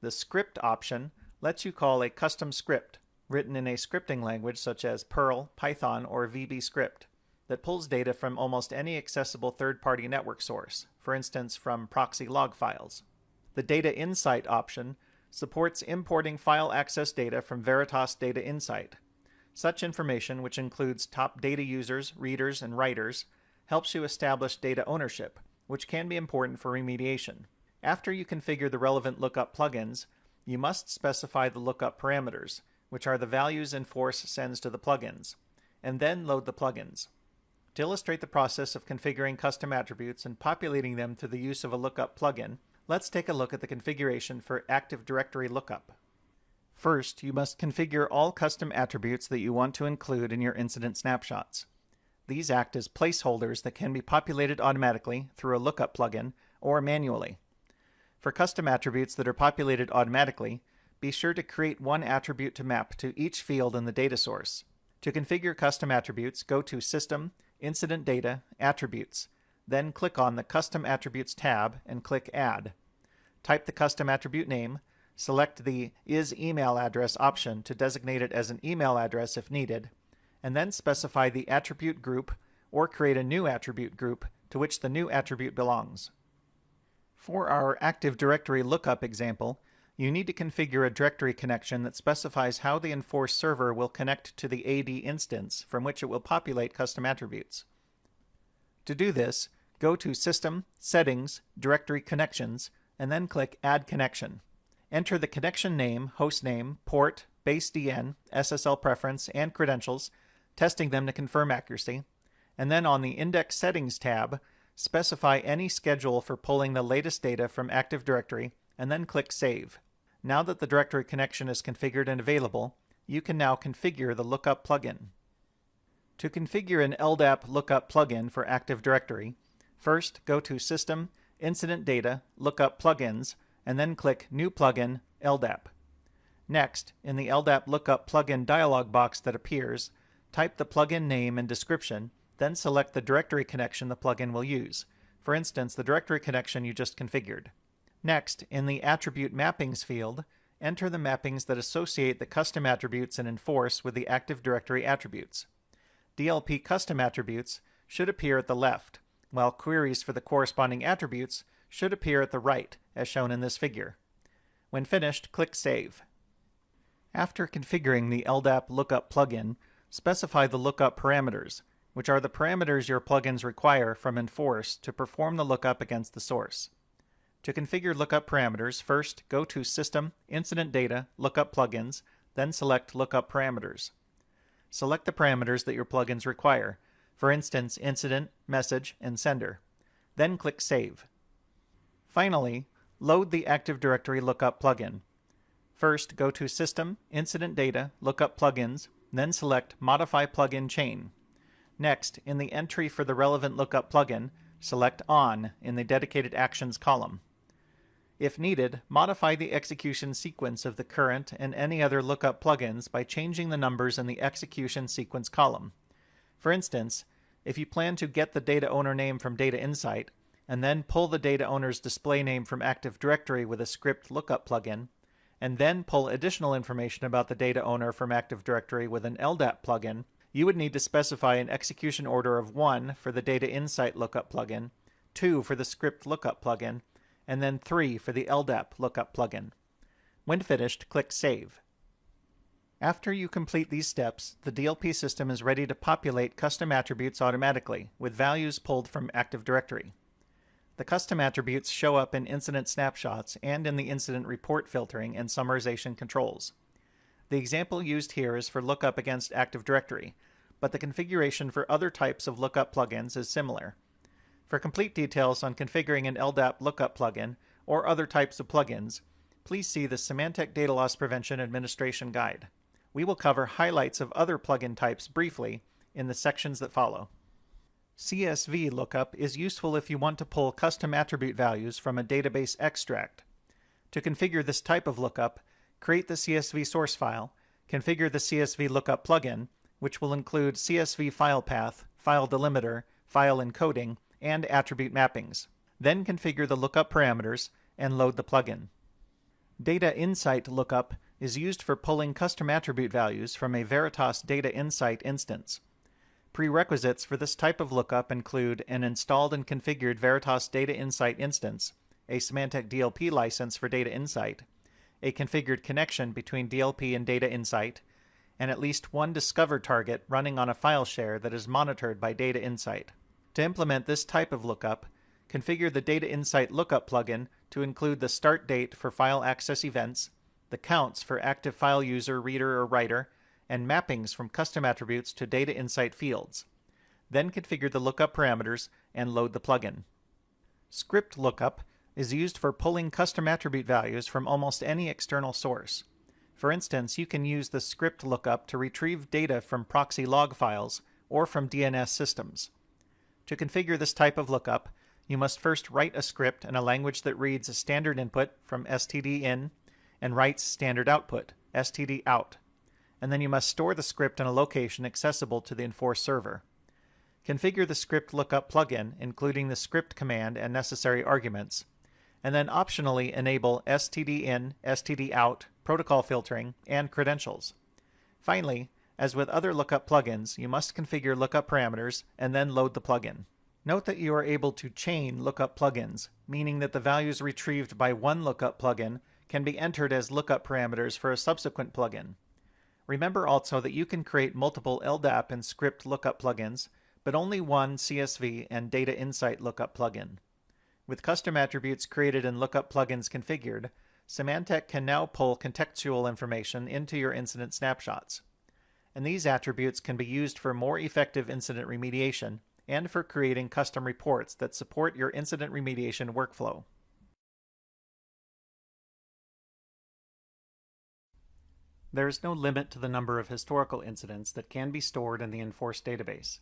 The Script option lets you call a custom script, written in a scripting language such as Perl, Python, or VB script, that pulls data from almost any accessible third-party network source, for instance from proxy log files. The Data Insight option supports importing file access data from Veritas Data Insight. Such information, which includes top data users, readers, and writers, helps you establish data ownership, which can be important for remediation. After you configure the relevant lookup plugins, you must specify the lookup parameters, which are the values Enforce sends to the plugins, and then load the plugins. To illustrate the process of configuring custom attributes and populating them through the use of a lookup plugin, let's take a look at the configuration for Active Directory lookup. First, you must configure all custom attributes that you want to include in your incident snapshots. These act as placeholders that can be populated automatically through a lookup plugin or manually. For custom attributes that are populated automatically, be sure to create one attribute to map to each field in the data source. To configure custom attributes, go to System, Incident Data, Attributes, then click on the Custom Attributes tab and click Add. Type the custom attribute name, select the Is Email Address option to designate it as an email address if needed, and then specify the attribute group or create a new attribute group to which the new attribute belongs. For our Active Directory lookup example, you need to configure a directory connection that specifies how the Enforce server will connect to the AD instance from which it will populate custom attributes. To do this, go to System, Settings, Directory Connections, and then click Add Connection. Enter the connection name, hostname, port, base DN, SSL preference, and credentials, testing them to confirm accuracy, and then on the Index Settings tab, specify any schedule for pulling the latest data from Active Directory, and then click Save. Now that the directory connection is configured and available, you can now configure the lookup plugin. To configure an LDAP lookup plugin for Active Directory, first go to System, Incident Data, Lookup Plugins, and then click New Plugin, LDAP. Next, in the LDAP lookup plugin dialog box that appears, type the plugin name and description, then select the directory connection the plugin will use, for instance the directory connection you just configured. Next, in the Attribute Mappings field, enter the mappings that associate the custom attributes and Enforce with the Active Directory attributes. DLP custom attributes should appear at the left, while queries for the corresponding attributes should appear at the right, as shown in this figure. When finished, click Save. After configuring the LDAP lookup plugin, specify the lookup parameters, which are the parameters your plugins require from Enforce to perform the lookup against the source. To configure lookup parameters, first go to System, Incident Data, Lookup Plugins, then select Lookup Parameters. Select the parameters that your plugins require, for instance Incident, Message, and Sender. Then click Save. Finally, load the Active Directory lookup plugin. First, go to System, Incident Data, Lookup Plugins, then select Modify Plugin Chain. Next, in the entry for the relevant lookup plugin, select On in the Dedicated Actions column. If needed, modify the execution sequence of the current and any other lookup plugins by changing the numbers in the execution sequence column. For instance, if you plan to get the data owner name from Data Insight, and then pull the data owner's display name from Active Directory with a script lookup plugin, and then pull additional information about the data owner from Active Directory with an LDAP plugin, you would need to specify an execution order of 1 for the Data Insight lookup plugin, 2 for the script lookup plugin, and then 3 for the LDAP lookup plugin. When finished, click Save. After you complete these steps, the DLP system is ready to populate custom attributes automatically with values pulled from Active Directory. The custom attributes show up in incident snapshots and in the incident report filtering and summarization controls. The example used here is for lookup against Active Directory, but the configuration for other types of lookup plugins is similar. For complete details on configuring an LDAP lookup plugin or other types of plugins, please see the Symantec Data Loss Prevention Administration Guide. We will cover highlights of other plugin types briefly in the sections that follow. CSV lookup is useful if you want to pull custom attribute values from a database extract. To configure this type of lookup, create the CSV source file, configure the CSV lookup plugin, which will include CSV file path, file delimiter, file encoding, and attribute mappings. Then configure the lookup parameters and load the plugin. Data Insight lookup is used for pulling custom attribute values from a Veritas Data Insight instance. Prerequisites for this type of lookup include an installed and configured Veritas Data Insight instance, a Symantec DLP license for Data Insight, a configured connection between DLP and Data Insight, and at least one Discover target running on a file share that is monitored by Data Insight. To implement this type of lookup, configure the Data Insight lookup plugin to include the start date for file access events, the counts for active file user, reader, or writer, and mappings from custom attributes to Data Insight fields. Then configure the lookup parameters and load the plugin. Script lookup is used for pulling custom attribute values from almost any external source. For instance, you can use the script lookup to retrieve data from proxy log files or from DNS systems. To configure this type of lookup, you must first write a script in a language that reads a standard input from stdin and writes standard output, stdout, and then you must store the script in a location accessible to the Enforce server. Configure the script lookup plugin, including the script command and necessary arguments, and then optionally enable stdin, stdout, protocol filtering, and credentials. Finally, as with other lookup plugins, you must configure lookup parameters and then load the plugin. Note that you are able to chain lookup plugins, meaning that the values retrieved by one lookup plugin can be entered as lookup parameters for a subsequent plugin. Remember also that you can create multiple LDAP and script lookup plugins, but only one CSV and Data Insight lookup plugin. With custom attributes created and lookup plugins configured, Symantec can now pull contextual information into your incident snapshots. And these attributes can be used for more effective incident remediation and for creating custom reports that support your incident remediation workflow. There is no limit to the number of historical incidents that can be stored in the Enforce database.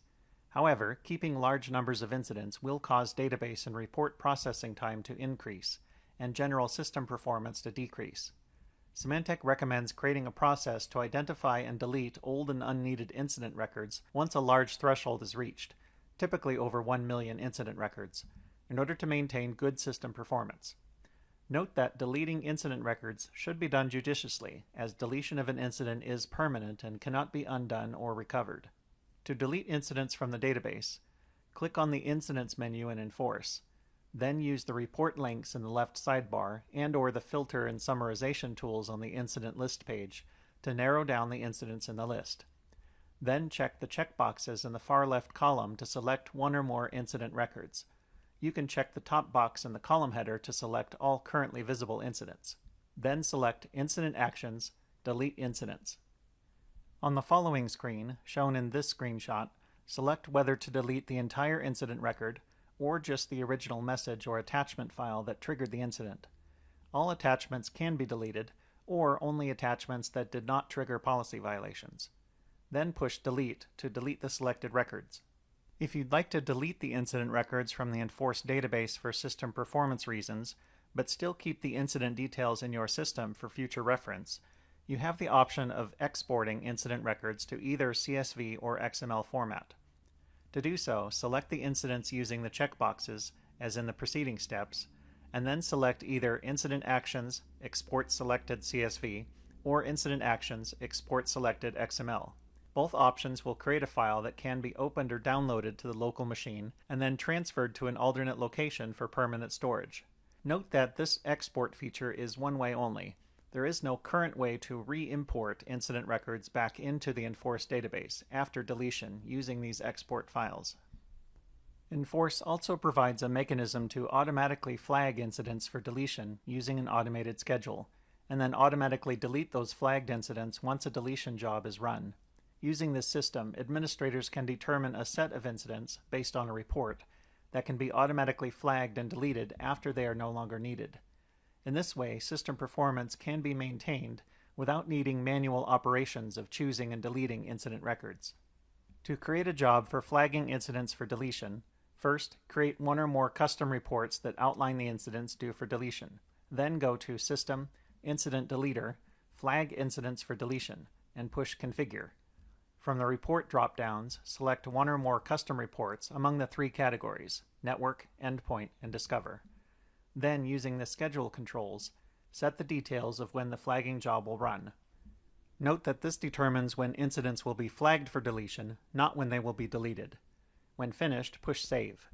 However, keeping large numbers of incidents will cause database and report processing time to increase, and general system performance to decrease. Symantec recommends creating a process to identify and delete old and unneeded incident records once a large threshold is reached, typically over 1 million incident records, in order to maintain good system performance. Note that deleting incident records should be done judiciously, as deletion of an incident is permanent and cannot be undone or recovered. To delete incidents from the database, click on the Incidents menu in Enforce. Then use the report links in the left sidebar and/or the filter and summarization tools on the incident list page to narrow down the incidents in the list. Then check the checkboxes in the far left column to select one or more incident records. You can check the top box in the column header to select all currently visible incidents. Then select Incident Actions, Delete Incidents. On the following screen, shown in this screenshot, select whether to delete the entire incident record or just the original message or attachment file that triggered the incident. All attachments can be deleted, or only attachments that did not trigger policy violations. Then push Delete to delete the selected records. If you'd like to delete the incident records from the Enforce database for system performance reasons, but still keep the incident details in your system for future reference, you have the option of exporting incident records to either CSV or XML format. To do so, select the incidents using the checkboxes, as in the preceding steps, and then select either Incident Actions, Export Selected CSV, or Incident Actions, Export Selected XML. Both options will create a file that can be opened or downloaded to the local machine and then transferred to an alternate location for permanent storage. Note that this export feature is one way only. There is no current way to re-import incident records back into the Enforce database after deletion using these export files. Enforce also provides a mechanism to automatically flag incidents for deletion using an automated schedule, and then automatically delete those flagged incidents once a deletion job is run. Using this system, administrators can determine a set of incidents based on a report that can be automatically flagged and deleted after they are no longer needed. In this way, system performance can be maintained without needing manual operations of choosing and deleting incident records. To create a job for flagging incidents for deletion, first, create one or more custom reports that outline the incidents due for deletion. Then go to System, Incident Deleter, Flag Incidents for Deletion, and push Configure. From the report drop-downs, select one or more custom reports among the three categories: Network, Endpoint, and Discover. Then, using the schedule controls, set the details of when the flagging job will run. Note that this determines when incidents will be flagged for deletion, not when they will be deleted. When finished, push Save.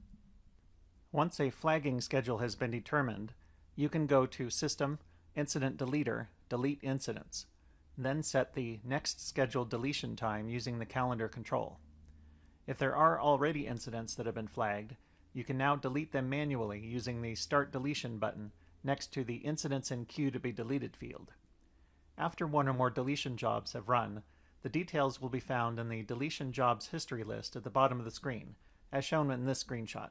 Once a flagging schedule has been determined, you can go to System, Incident Deleter, Delete Incidents, then set the next scheduled deletion time using the calendar control. If there are already incidents that have been flagged, you can now delete them manually using the Start Deletion button next to the Incidents in Queue to be Deleted field. After one or more deletion jobs have run, the details will be found in the Deletion Jobs History list at the bottom of the screen, as shown in this screenshot.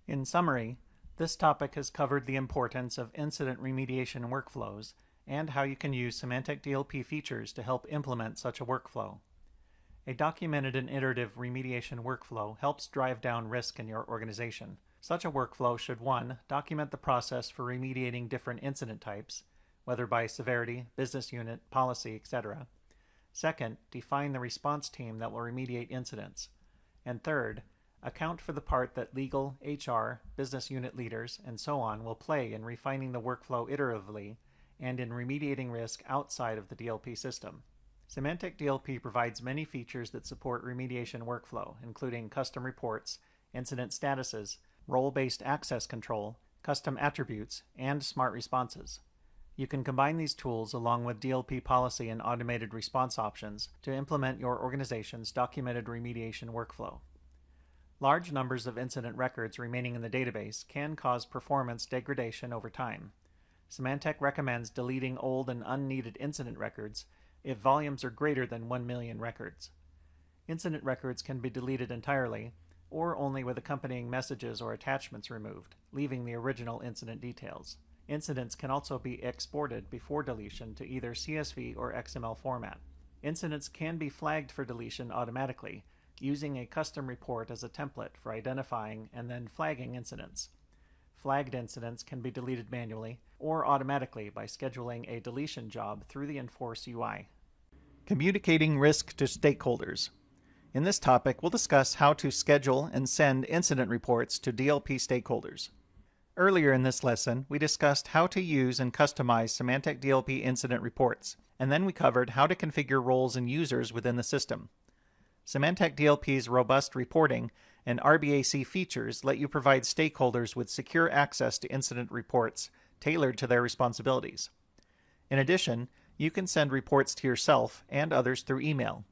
In summary, this topic has covered the importance of incident remediation workflows and how you can use Symantec DLP features to help implement such a workflow. A documented and iterative remediation workflow helps drive down risk in your organization. Such a workflow should 1. Document the process for remediating different incident types, whether by severity, business unit, policy, etc. 2. Define the response team that will remediate incidents. And 3. Account for the part that legal, HR, business unit leaders, and so on will play in refining the workflow iteratively and in remediating risk outside of the DLP system. Symantec DLP provides many features that support remediation workflow, including custom reports, incident statuses, role-based access control, custom attributes, and smart responses. You can combine these tools along with DLP policy and automated response options to implement your organization's documented remediation workflow. Large numbers of incident records remaining in the database can cause performance degradation over time. Symantec recommends deleting old and unneeded incident records if volumes are greater than 1 million records. Incident records can be deleted entirely, or only with accompanying messages or attachments removed, leaving the original incident details. Incidents can also be exported before deletion to either CSV or XML format. Incidents can be flagged for deletion automatically, using a custom report as a template for identifying and then flagging incidents. Flagged incidents can be deleted manually or automatically by scheduling a deletion job through the Enforce UI. Communicating risk to stakeholders. In this topic, we'll discuss how to schedule and send incident reports to DLP stakeholders. Earlier in this lesson, we discussed how to use and customize Symantec DLP incident reports, and then we covered how to configure roles and users within the system. Symantec DLP's robust reporting and RBAC features let you provide stakeholders with secure access to incident reports tailored to their responsibilities. In addition, you can send reports to yourself and others through email.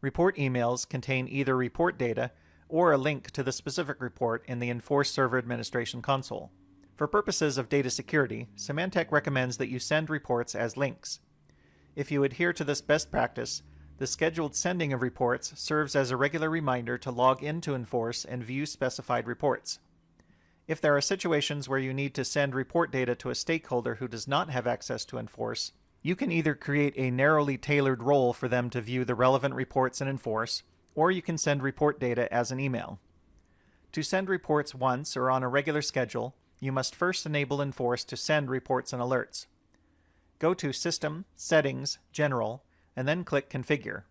Report emails contain either report data or a link to the specific report in the Enforce Server Administration console. For purposes of data security, Symantec recommends that you send reports as links. If you adhere to this best practice, the scheduled sending of reports serves as a regular reminder to log into Enforce and view specified reports. If there are situations where you need to send report data to a stakeholder who does not have access to Enforce, you can either create a narrowly tailored role for them to view the relevant reports in Enforce, or you can send report data as an email. To send reports once or on a regular schedule, you must first enable Enforce to send reports and alerts. Go to System, Settings, General, and then click Configure.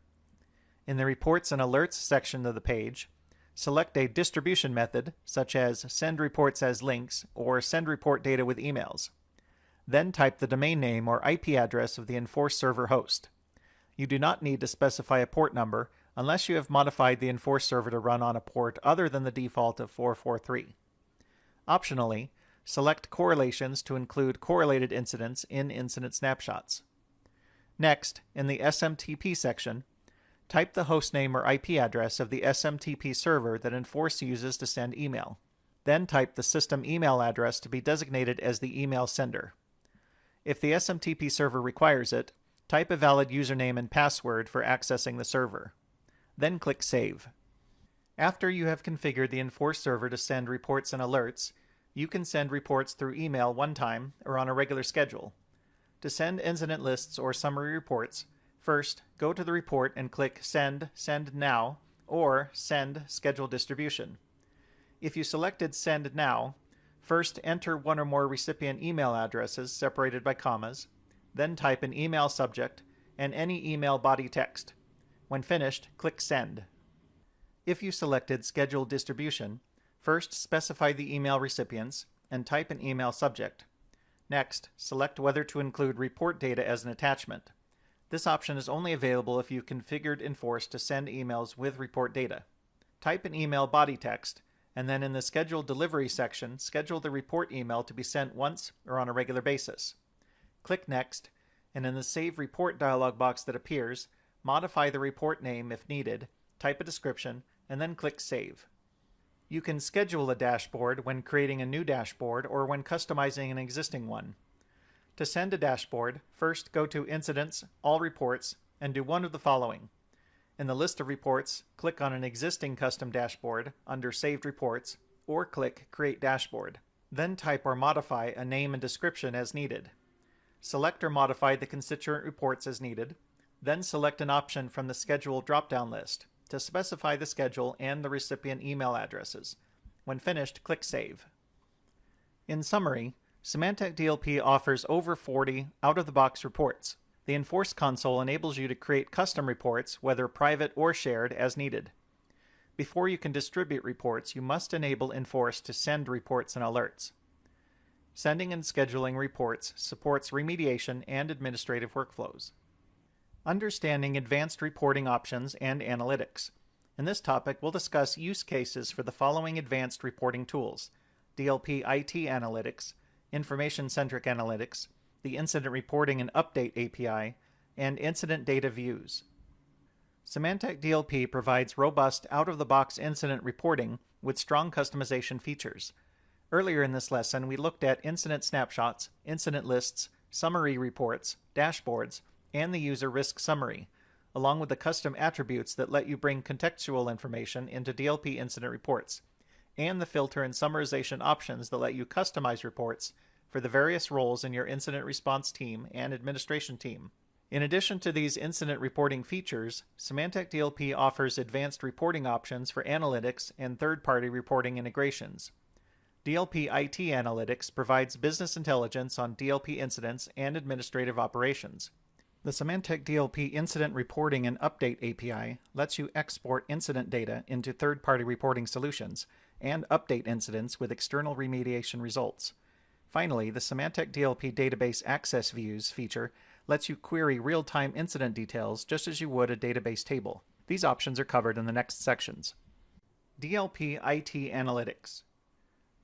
In the Reports and Alerts section of the page, select a distribution method, such as Send Reports as Links or Send Report Data with Emails. Then type the domain name or IP address of the Enforce server host. You do not need to specify a port number unless you have modified the Enforce server to run on a port other than the default of 443. Optionally, select correlations to include correlated incidents in incident snapshots. Next, in the SMTP section, type the hostname or IP address of the SMTP server that Enforce uses to send email. Then type the system email address to be designated as the email sender. If the SMTP server requires it, type a valid username and password for accessing the server. Then click Save. After you have configured the Enforce server to send reports and alerts, you can send reports through email one time or on a regular schedule. To send incident lists or summary reports, first go to the report and click Send Now, or Send Schedule Distribution. If you selected Send Now, first enter one or more recipient email addresses separated by commas, then type an email subject and any email body text. When finished, click Send. If you selected Schedule Distribution, first specify the email recipients and type an email subject. Next, select whether to include report data as an attachment. This option is only available if you've configured Enforce to send emails with report data. Type an email body text, and then in the Schedule Delivery section, schedule the report email to be sent once or on a regular basis. Click Next, and in the Save Report dialog box that appears, modify the report name if needed, type a description, and then click Save. You can schedule a dashboard when creating a new dashboard or when customizing an existing one. To send a dashboard, first go to Incidents, All Reports, and do one of the following. In the list of reports, click on an existing custom dashboard under Saved Reports, or click Create Dashboard. Then type or modify a name and description as needed. Select or modify the constituent reports as needed, then select an option from the Schedule drop-down list to specify the schedule and the recipient email addresses. When finished, click Save. In summary, Symantec DLP offers over 40 out-of-the-box reports. The Enforce console enables you to create custom reports, whether private or shared, as needed. Before you can distribute reports, you must enable Enforce to send reports and alerts. Sending and scheduling reports supports remediation and administrative workflows. Understanding advanced reporting options and analytics. In this topic, we'll discuss use cases for the following advanced reporting tools: DLP IT Analytics, Information-Centric Analytics, the Incident Reporting and Update API, and Incident Data Views. Symantec DLP provides robust out-of-the-box incident reporting with strong customization features. Earlier in this lesson, we looked at incident snapshots, incident lists, summary reports, dashboards, and the user risk summary, along with the custom attributes that let you bring contextual information into DLP incident reports, and the filter and summarization options that let you customize reports for the various roles in your incident response team and administration team. In addition to these incident reporting features, Symantec DLP offers advanced reporting options for analytics and third-party reporting integrations. DLP IT Analytics provides business intelligence on DLP incidents and administrative operations. The Symantec DLP Incident Reporting and Update API lets you export incident data into third-party reporting solutions and update incidents with external remediation results. Finally, the Symantec DLP Database Access Views feature lets you query real-time incident details just as you would a database table. These options are covered in the next sections. DLP IT Analytics.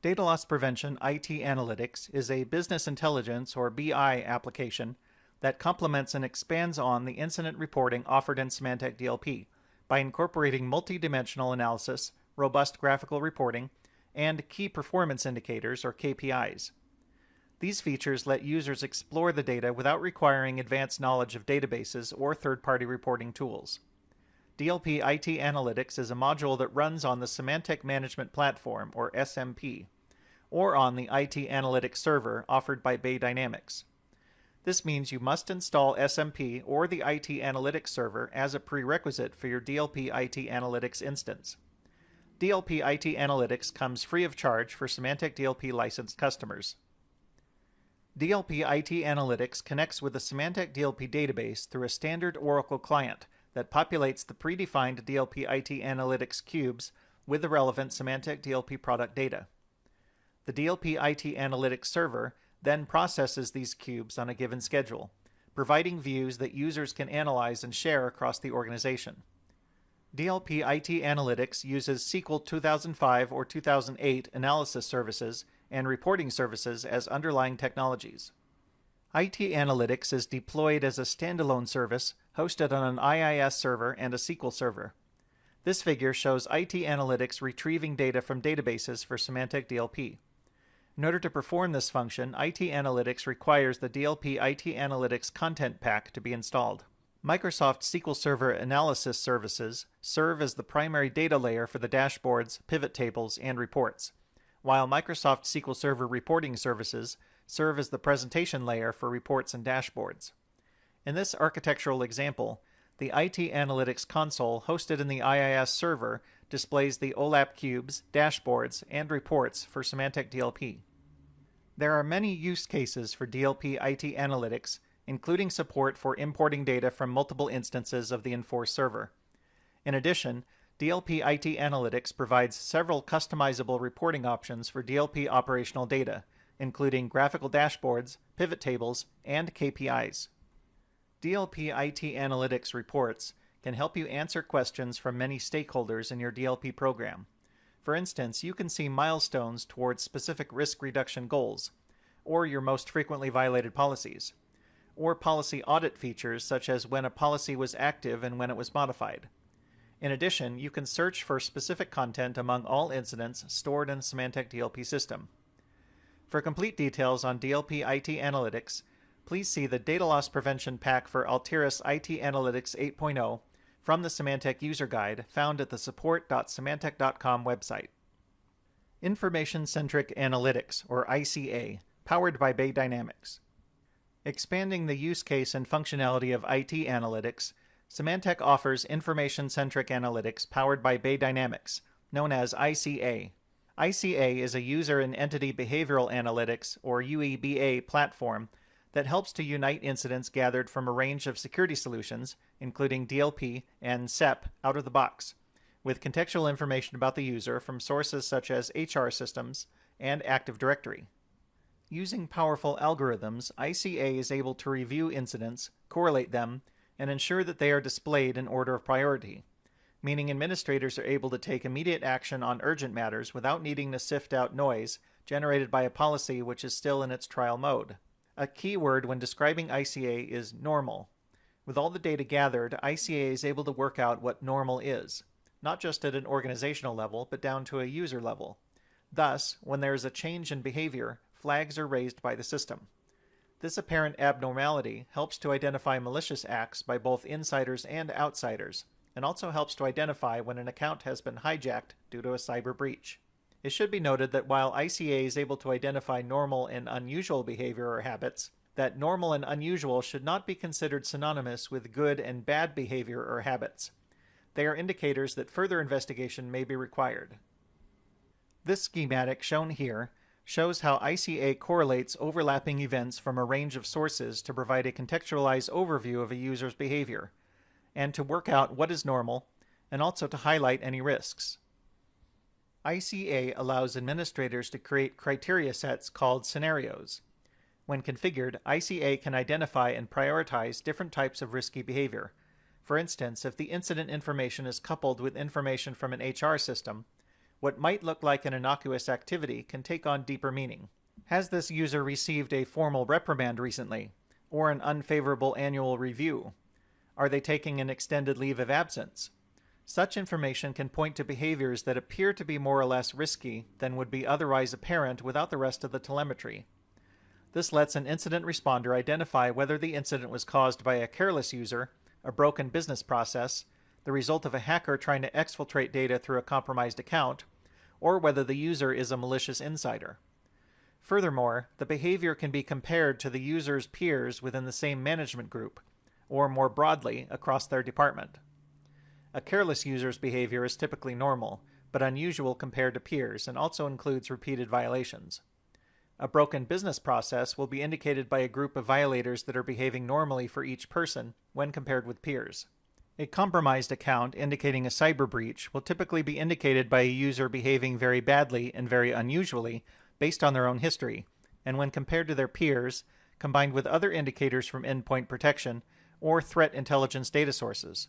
Data Loss Prevention IT Analytics is a business intelligence or BI application that complements and expands on the incident reporting offered in Symantec DLP by incorporating multidimensional analysis, robust graphical reporting, and key performance indicators or KPIs. These features let users explore the data without requiring advanced knowledge of databases or third-party reporting tools. DLP IT Analytics is a module that runs on the Symantec Management Platform, or SMP, or on the IT Analytics server offered by Bay Dynamics. This means you must install SMP or the IT Analytics server as a prerequisite for your DLP IT Analytics instance. DLP IT Analytics comes free of charge for Symantec DLP licensed customers. DLP IT Analytics connects with the Symantec DLP database through a standard Oracle client that populates the predefined DLP IT Analytics cubes with the relevant Symantec DLP product data. The DLP IT Analytics server then processes these cubes on a given schedule, providing views that users can analyze and share across the organization. DLP IT Analytics uses SQL 2005 or 2008 analysis services and reporting services as underlying technologies. IT Analytics is deployed as a standalone service hosted on an IIS server and a SQL server. This figure shows IT Analytics retrieving data from databases for Symantec DLP. In order to perform this function, IT Analytics requires the DLP IT Analytics Content Pack to be installed. Microsoft SQL Server Analysis Services serve as the primary data layer for the dashboards, pivot tables, and reports, while Microsoft SQL Server Reporting Services serve as the presentation layer for reports and dashboards. In this architectural example, the IT Analytics console hosted in the IIS server displays the OLAP cubes, dashboards, and reports for Symantec DLP. There are many use cases for DLP IT Analytics, including support for importing data from multiple instances of the Enforce server. In addition, DLP IT Analytics provides several customizable reporting options for DLP operational data, including graphical dashboards, pivot tables, and KPIs. DLP IT Analytics reports can help you answer questions from many stakeholders in your DLP program. For instance, you can see milestones towards specific risk reduction goals, or your most frequently violated policies, or policy audit features such as when a policy was active and when it was modified. In addition, you can search for specific content among all incidents stored in the Symantec DLP system. For complete details on DLP IT Analytics, please see the Data Loss Prevention Pack for Altiris IT Analytics 8.0 from the Symantec User Guide found at the support.symantec.com website. Information-Centric Analytics, or ICA, powered by Bay Dynamics. Expanding the use case and functionality of IT Analytics, Symantec offers Information-Centric Analytics powered by Bay Dynamics, known as ICA. ICA is a user and entity behavioral analytics, or UEBA, platform that helps to unite incidents gathered from a range of security solutions, including DLP and SEP, out of the box, with contextual information about the user from sources such as HR systems and Active Directory. Using powerful algorithms, ICA is able to review incidents, correlate them, and ensure that they are displayed in order of priority, meaning administrators are able to take immediate action on urgent matters without needing to sift out noise generated by a policy which is still in its trial mode. A key word when describing ICA is normal. With all the data gathered, ICA is able to work out what normal is, not just at an organizational level, but down to a user level. Thus, when there is a change in behavior, flags are raised by the system. This apparent abnormality helps to identify malicious acts by both insiders and outsiders, and also helps to identify when an account has been hijacked due to a cyber breach. It should be noted that while ICA is able to identify normal and unusual behavior or habits, that normal and unusual should not be considered synonymous with good and bad behavior or habits. They are indicators that further investigation may be required. This schematic shown here shows how ICA correlates overlapping events from a range of sources to provide a contextualized overview of a user's behavior, and to work out what is normal, and also to highlight any risks. ICA allows administrators to create criteria sets called scenarios. When configured, ICA can identify and prioritize different types of risky behavior. For instance, if the incident information is coupled with information from an HR system, what might look like an innocuous activity can take on deeper meaning. Has this user received a formal reprimand recently, or an unfavorable annual review? Are they taking an extended leave of absence? Such information can point to behaviors that appear to be more or less risky than would be otherwise apparent without the rest of the telemetry. This lets an incident responder identify whether the incident was caused by a careless user, a broken business process, the result of a hacker trying to exfiltrate data through a compromised account, or whether the user is a malicious insider. Furthermore, the behavior can be compared to the user's peers within the same management group, or more broadly, across their department. A careless user's behavior is typically normal, but unusual compared to peers, and also includes repeated violations. A broken business process will be indicated by a group of violators that are behaving normally for each person when compared with peers. A compromised account indicating a cyber breach will typically be indicated by a user behaving very badly and very unusually based on their own history, and when compared to their peers, combined with other indicators from endpoint protection or threat intelligence data sources.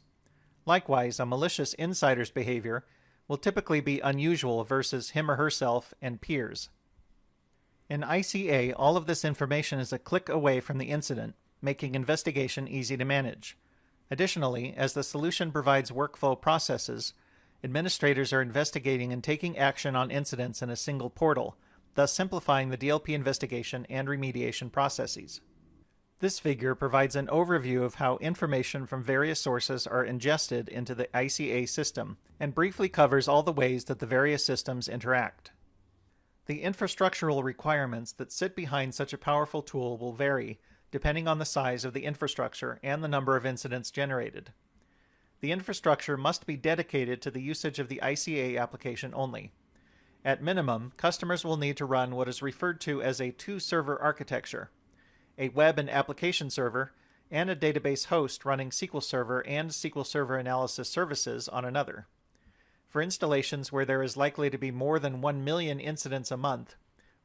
Likewise, a malicious insider's behavior will typically be unusual versus him or herself and peers. In ICA, all of this information is a click away from the incident, making investigation easy to manage. Additionally, as the solution provides workflow processes, administrators are investigating and taking action on incidents in a single portal, thus simplifying the DLP investigation and remediation processes. This figure provides an overview of how information from various sources are ingested into the ICA system and briefly covers all the ways that the various systems interact. The infrastructural requirements that sit behind such a powerful tool will vary depending on the size of the infrastructure and the number of incidents generated. The infrastructure must be dedicated to the usage of the ICA application only. At minimum, customers will need to run what is referred to as a two-server architecture, a web and application server, and a database host running SQL Server and SQL Server Analysis services on another. For installations where there is likely to be more than 1 million incidents a month,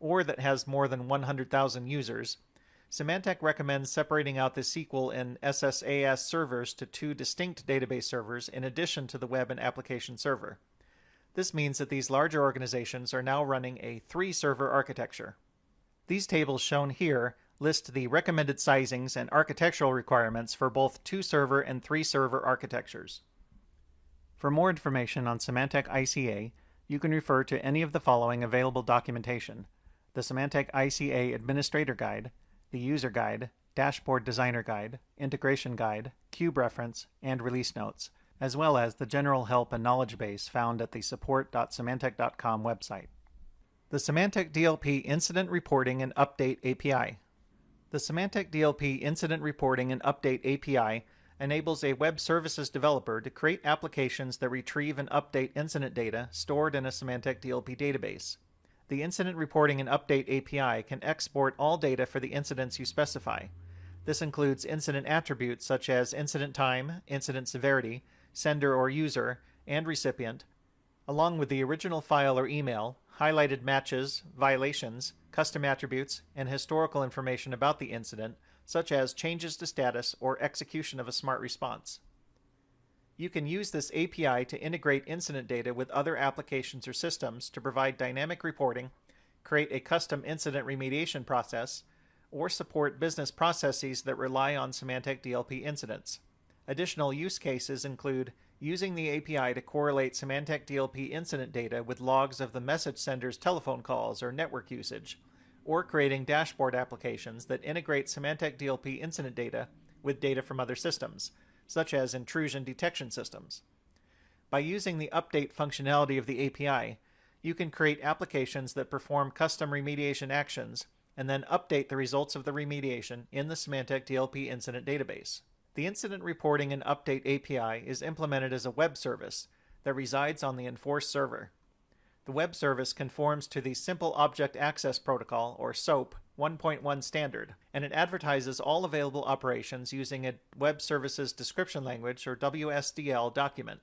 or that has more than 100,000 users, Symantec recommends separating out the SQL and SSAS servers to two distinct database servers in addition to the web and application server. This means that these larger organizations are now running a three-server architecture. These tables shown here list the recommended sizings and architectural requirements for both two-server and three-server architectures. For more information on Symantec ICA, you can refer to any of the following available documentation: the Symantec ICA Administrator Guide, the User Guide, Dashboard Designer Guide, Integration Guide, Cube Reference, and Release Notes, as well as the general help and knowledge base found at the support.symantec.com website. The Symantec DLP Incident Reporting and Update API. The Symantec DLP Incident Reporting and Update API enables a web services developer to create applications that retrieve and update incident data stored in a Symantec DLP database. The Incident Reporting and Update API can export all data for the incidents you specify. This includes incident attributes such as incident time, incident severity, sender or user, and recipient, along with the original file or email, highlighted matches, violations, custom attributes, and historical information about the incident, such as changes to status or execution of a smart response. You can use this API to integrate incident data with other applications or systems to provide dynamic reporting, create a custom incident remediation process, or support business processes that rely on Symantec DLP incidents. Additional use cases include using the API to correlate Symantec DLP incident data with logs of the message sender's telephone calls or network usage, or creating dashboard applications that integrate Symantec DLP incident data with data from other systems, such as intrusion detection systems. By using the update functionality of the API, you can create applications that perform custom remediation actions and then update the results of the remediation in the Symantec DLP incident database. The Incident Reporting and Update API is implemented as a web service that resides on the Enforce server. The web service conforms to the Simple Object Access Protocol, or SOAP, 1.1 standard, and it advertises all available operations using a Web Services Description Language, or WSDL, document.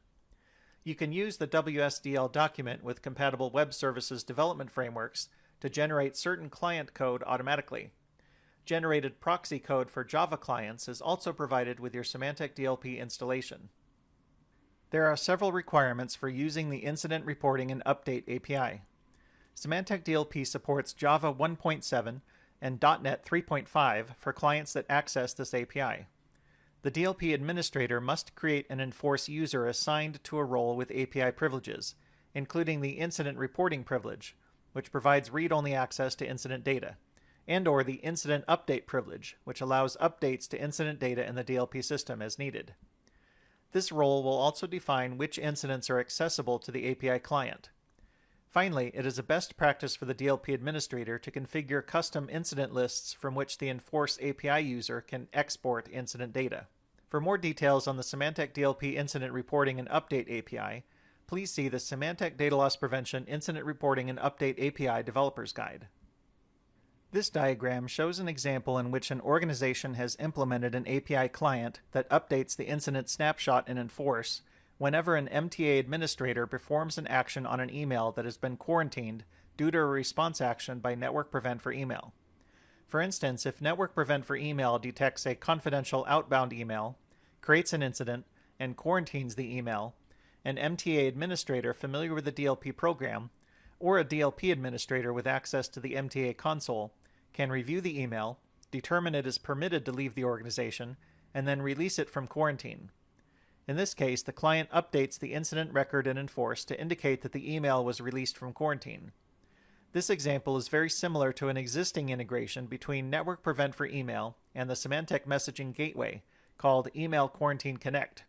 You can use the WSDL document with compatible web services development frameworks to generate certain client code automatically. Generated proxy code for Java clients is also provided with your Symantec DLP installation. There are several requirements for using the Incident Reporting and Update API. Symantec DLP supports Java 1.7 and .NET 3.5 for clients that access this API. The DLP administrator must create an Enforce user assigned to a role with API privileges, including the Incident Reporting privilege, which provides read-only access to incident data, and/or the Incident Update privilege, which allows updates to incident data in the DLP system as needed. This role will also define which incidents are accessible to the API client. Finally, it is a best practice for the DLP administrator to configure custom incident lists from which the Enforce API user can export incident data. For more details on the Symantec DLP Incident Reporting and Update API, please see the Symantec Data Loss Prevention Incident Reporting and Update API Developer's Guide. This diagram shows an example in which an organization has implemented an API client that updates the incident snapshot in Enforce whenever an MTA administrator performs an action on an email that has been quarantined due to a response action by Network Prevent for Email. For instance, if Network Prevent for Email detects a confidential outbound email, creates an incident, and quarantines the email, an MTA administrator familiar with the DLP program, or a DLP administrator with access to the MTA console, can review the email, determine it is permitted to leave the organization, and then release it from quarantine. In this case, the client updates the incident record in Enforce to indicate that the email was released from quarantine. This example is very similar to an existing integration between Network Prevent for Email and the Symantec messaging gateway called Email Quarantine Connect,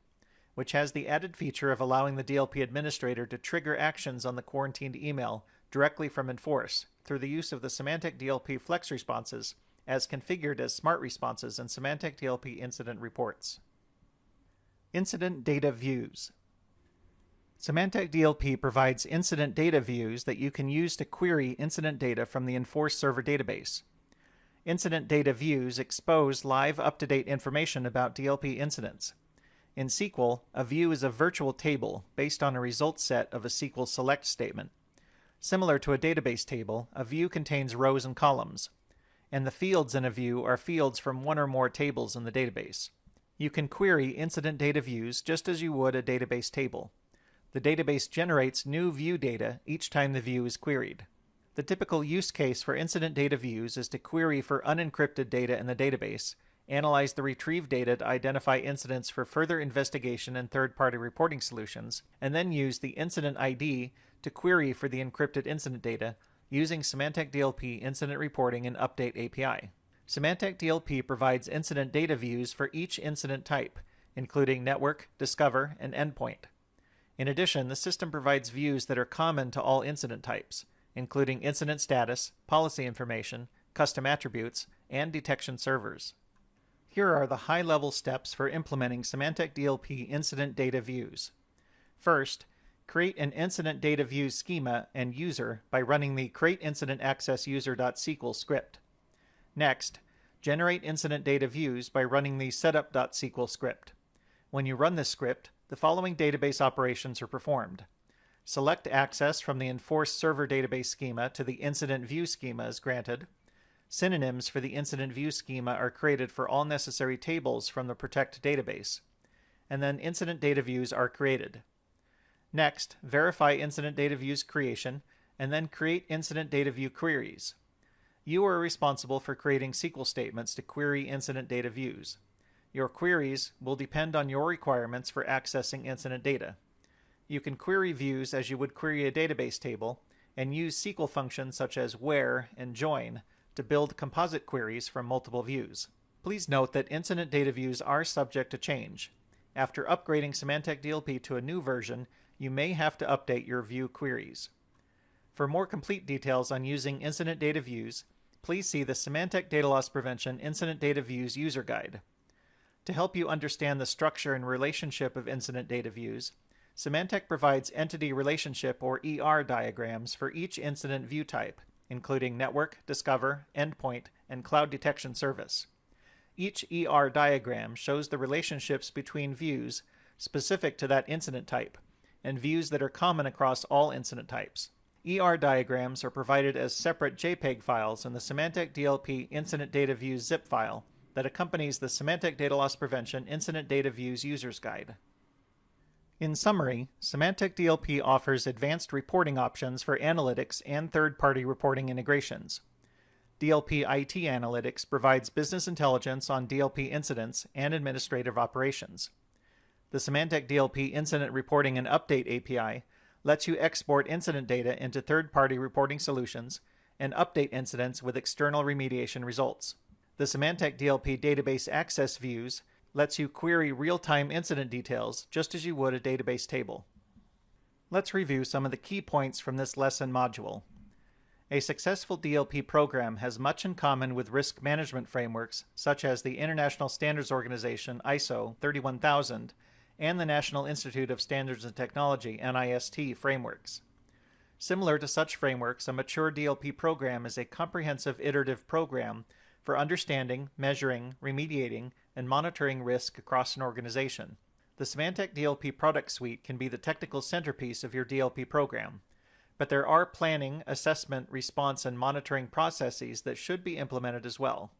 which has the added feature of allowing the DLP administrator to trigger actions on the quarantined email directly from Enforce through the use of the Symantec DLP Flex responses as configured as smart responses in Symantec DLP incident reports. Incident Data Views. Symantec DLP provides incident data views that you can use to query incident data from the Enforce server database. Incident data views expose live up-to-date information about DLP incidents. In SQL, a view is a virtual table based on a result set of a SQL select statement. Similar to a database table, a view contains rows and columns, and the fields in a view are fields from one or more tables in the database. You can query incident data views just as you would a database table. The database generates new view data each time the view is queried. The typical use case for incident data views is to query for unencrypted data in the database, analyze the retrieved data to identify incidents for further investigation and third-party reporting solutions, and then use the incident ID to query for the encrypted incident data using Symantec DLP Incident Reporting and Update API. Symantec DLP provides incident data views for each incident type, including network, discover, and endpoint. In addition, the system provides views that are common to all incident types, including incident status, policy information, custom attributes, and detection servers. Here are the high-level steps for implementing Symantec DLP incident data views. First, create an incident data view schema and user by running the createincidentaccessuser.sql script. Next, generate incident data views by running the setup.sql script. When you run this script, the following database operations are performed. Select access from the Enforce server database schema to the incident view schema is granted. Synonyms for the incident view schema are created for all necessary tables from the Protect database. And then incident data views are created. Next, verify incident data views creation, and then create incident data view queries. You are responsible for creating SQL statements to query incident data views. Your queries will depend on your requirements for accessing incident data. You can query views as you would query a database table, and use SQL functions such as where and join to build composite queries from multiple views. Please note that incident data views are subject to change. After upgrading Symantec DLP to a new version, you may have to update your view queries. For more complete details on using incident data views, please see the Symantec Data Loss Prevention Incident Data Views User Guide. To help you understand the structure and relationship of incident data views, Symantec provides entity relationship or ER diagrams for each incident view type, including network, discover, endpoint, and cloud detection service. Each ER diagram shows the relationships between views specific to that incident type, and views that are common across all incident types. ER diagrams are provided as separate JPEG files in the Symantec DLP Incident Data Views zip file that accompanies the Symantec Data Loss Prevention Incident Data Views User's Guide. In summary, Symantec DLP offers advanced reporting options for analytics and third-party reporting integrations. DLP IT Analytics provides business intelligence on DLP incidents and administrative operations. The Symantec DLP Incident Reporting and Update API lets you export incident data into third-party reporting solutions and update incidents with external remediation results. The Symantec DLP Database Access Views lets you query real-time incident details just as you would a database table. Let's review some of the key points from this lesson module. A successful DLP program has much in common with risk management frameworks such as the International Standards Organization ISO 31000 and the National Institute of Standards and Technology NIST frameworks. Similar to such frameworks, a mature DLP program is a comprehensive iterative program for understanding, measuring, remediating, and monitoring risk across an organization. The Symantec DLP product suite can be the technical centerpiece of your DLP program, but there are planning, assessment, response, and monitoring processes that should be implemented as well.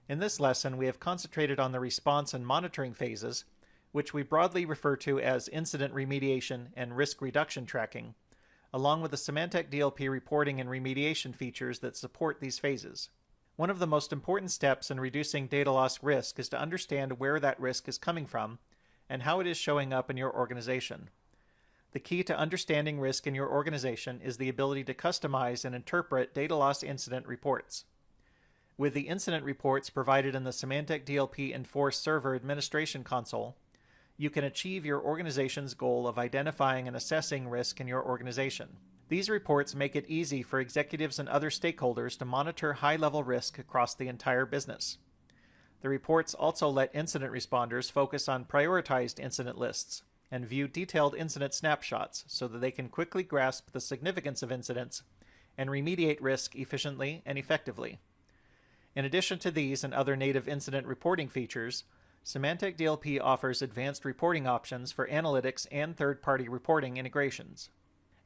In this lesson, we have concentrated on the response and monitoring phases, which we broadly refer to as incident remediation and risk reduction tracking, along with the Symantec DLP reporting and remediation features that support these phases. One of the most important steps in reducing data loss risk is to understand where that risk is coming from and how it is showing up in your organization. The key to understanding risk in your organization is the ability to customize and interpret data loss incident reports. With the incident reports provided in the Symantec DLP Enforce Server Administration Console, you can achieve your organization's goal of identifying and assessing risk in your organization. These reports make it easy for executives and other stakeholders to monitor high-level risk across the entire business. The reports also let incident responders focus on prioritized incident lists and view detailed incident snapshots so that they can quickly grasp the significance of incidents and remediate risk efficiently and effectively. In addition to these and other native incident reporting features, Symantec DLP offers advanced reporting options for analytics and third-party reporting integrations.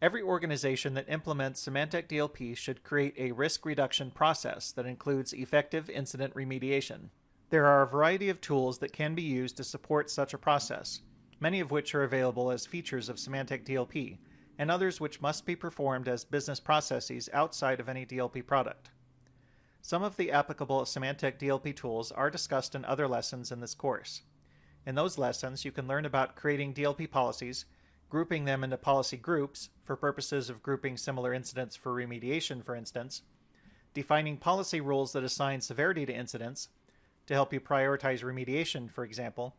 Every organization that implements Symantec DLP should create a risk reduction process that includes effective incident remediation. There are a variety of tools that can be used to support such a process, many of which are available as features of Symantec DLP, and others which must be performed as business processes outside of any DLP product. Some of the applicable Symantec DLP tools are discussed in other lessons in this course. In those lessons, you can learn about creating DLP policies, grouping them into policy groups for purposes of grouping similar incidents for remediation, for instance, defining policy rules that assign severity to incidents to help you prioritize remediation, for example,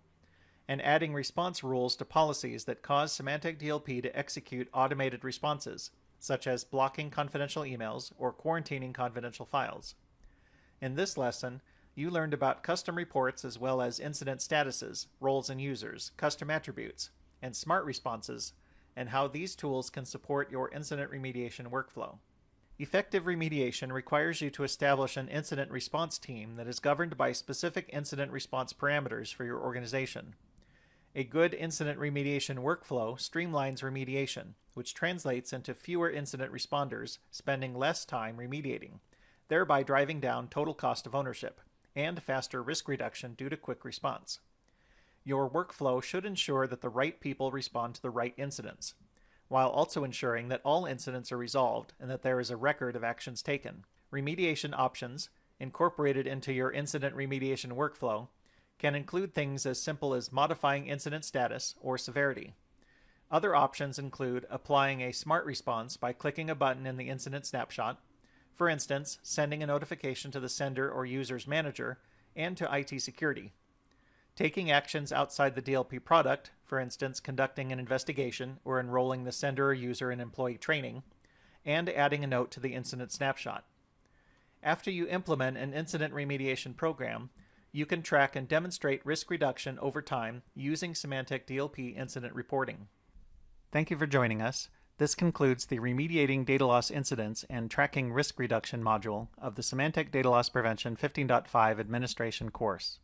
and adding response rules to policies that cause Symantec DLP to execute automated responses, such as blocking confidential emails or quarantining confidential files. In this lesson, you learned about custom reports as well as incident statuses, roles and users, custom attributes, and smart responses, and how these tools can support your incident remediation workflow. Effective remediation requires you to establish an incident response team that is governed by specific incident response parameters for your organization. A good incident remediation workflow streamlines remediation, which translates into fewer incident responders spending less time remediating, thereby driving down total cost of ownership and faster risk reduction due to quick response. Your workflow should ensure that the right people respond to the right incidents, while also ensuring that all incidents are resolved and that there is a record of actions taken. Remediation options, incorporated into your incident remediation workflow, can include things as simple as modifying incident status or severity. Other options include applying a smart response by clicking a button in the incident snapshot, for instance, sending a notification to the sender or user's manager and to IT security. Taking actions outside the DLP product, for instance, conducting an investigation or enrolling the sender or user in employee training, and adding a note to the incident snapshot. After you implement an incident remediation program, you can track and demonstrate risk reduction over time using Symantec DLP incident reporting. Thank you for joining us. This concludes the Remediating Data Loss Incidents and Tracking Risk Reduction module of the Symantec Data Loss Prevention 15.5 Administration course.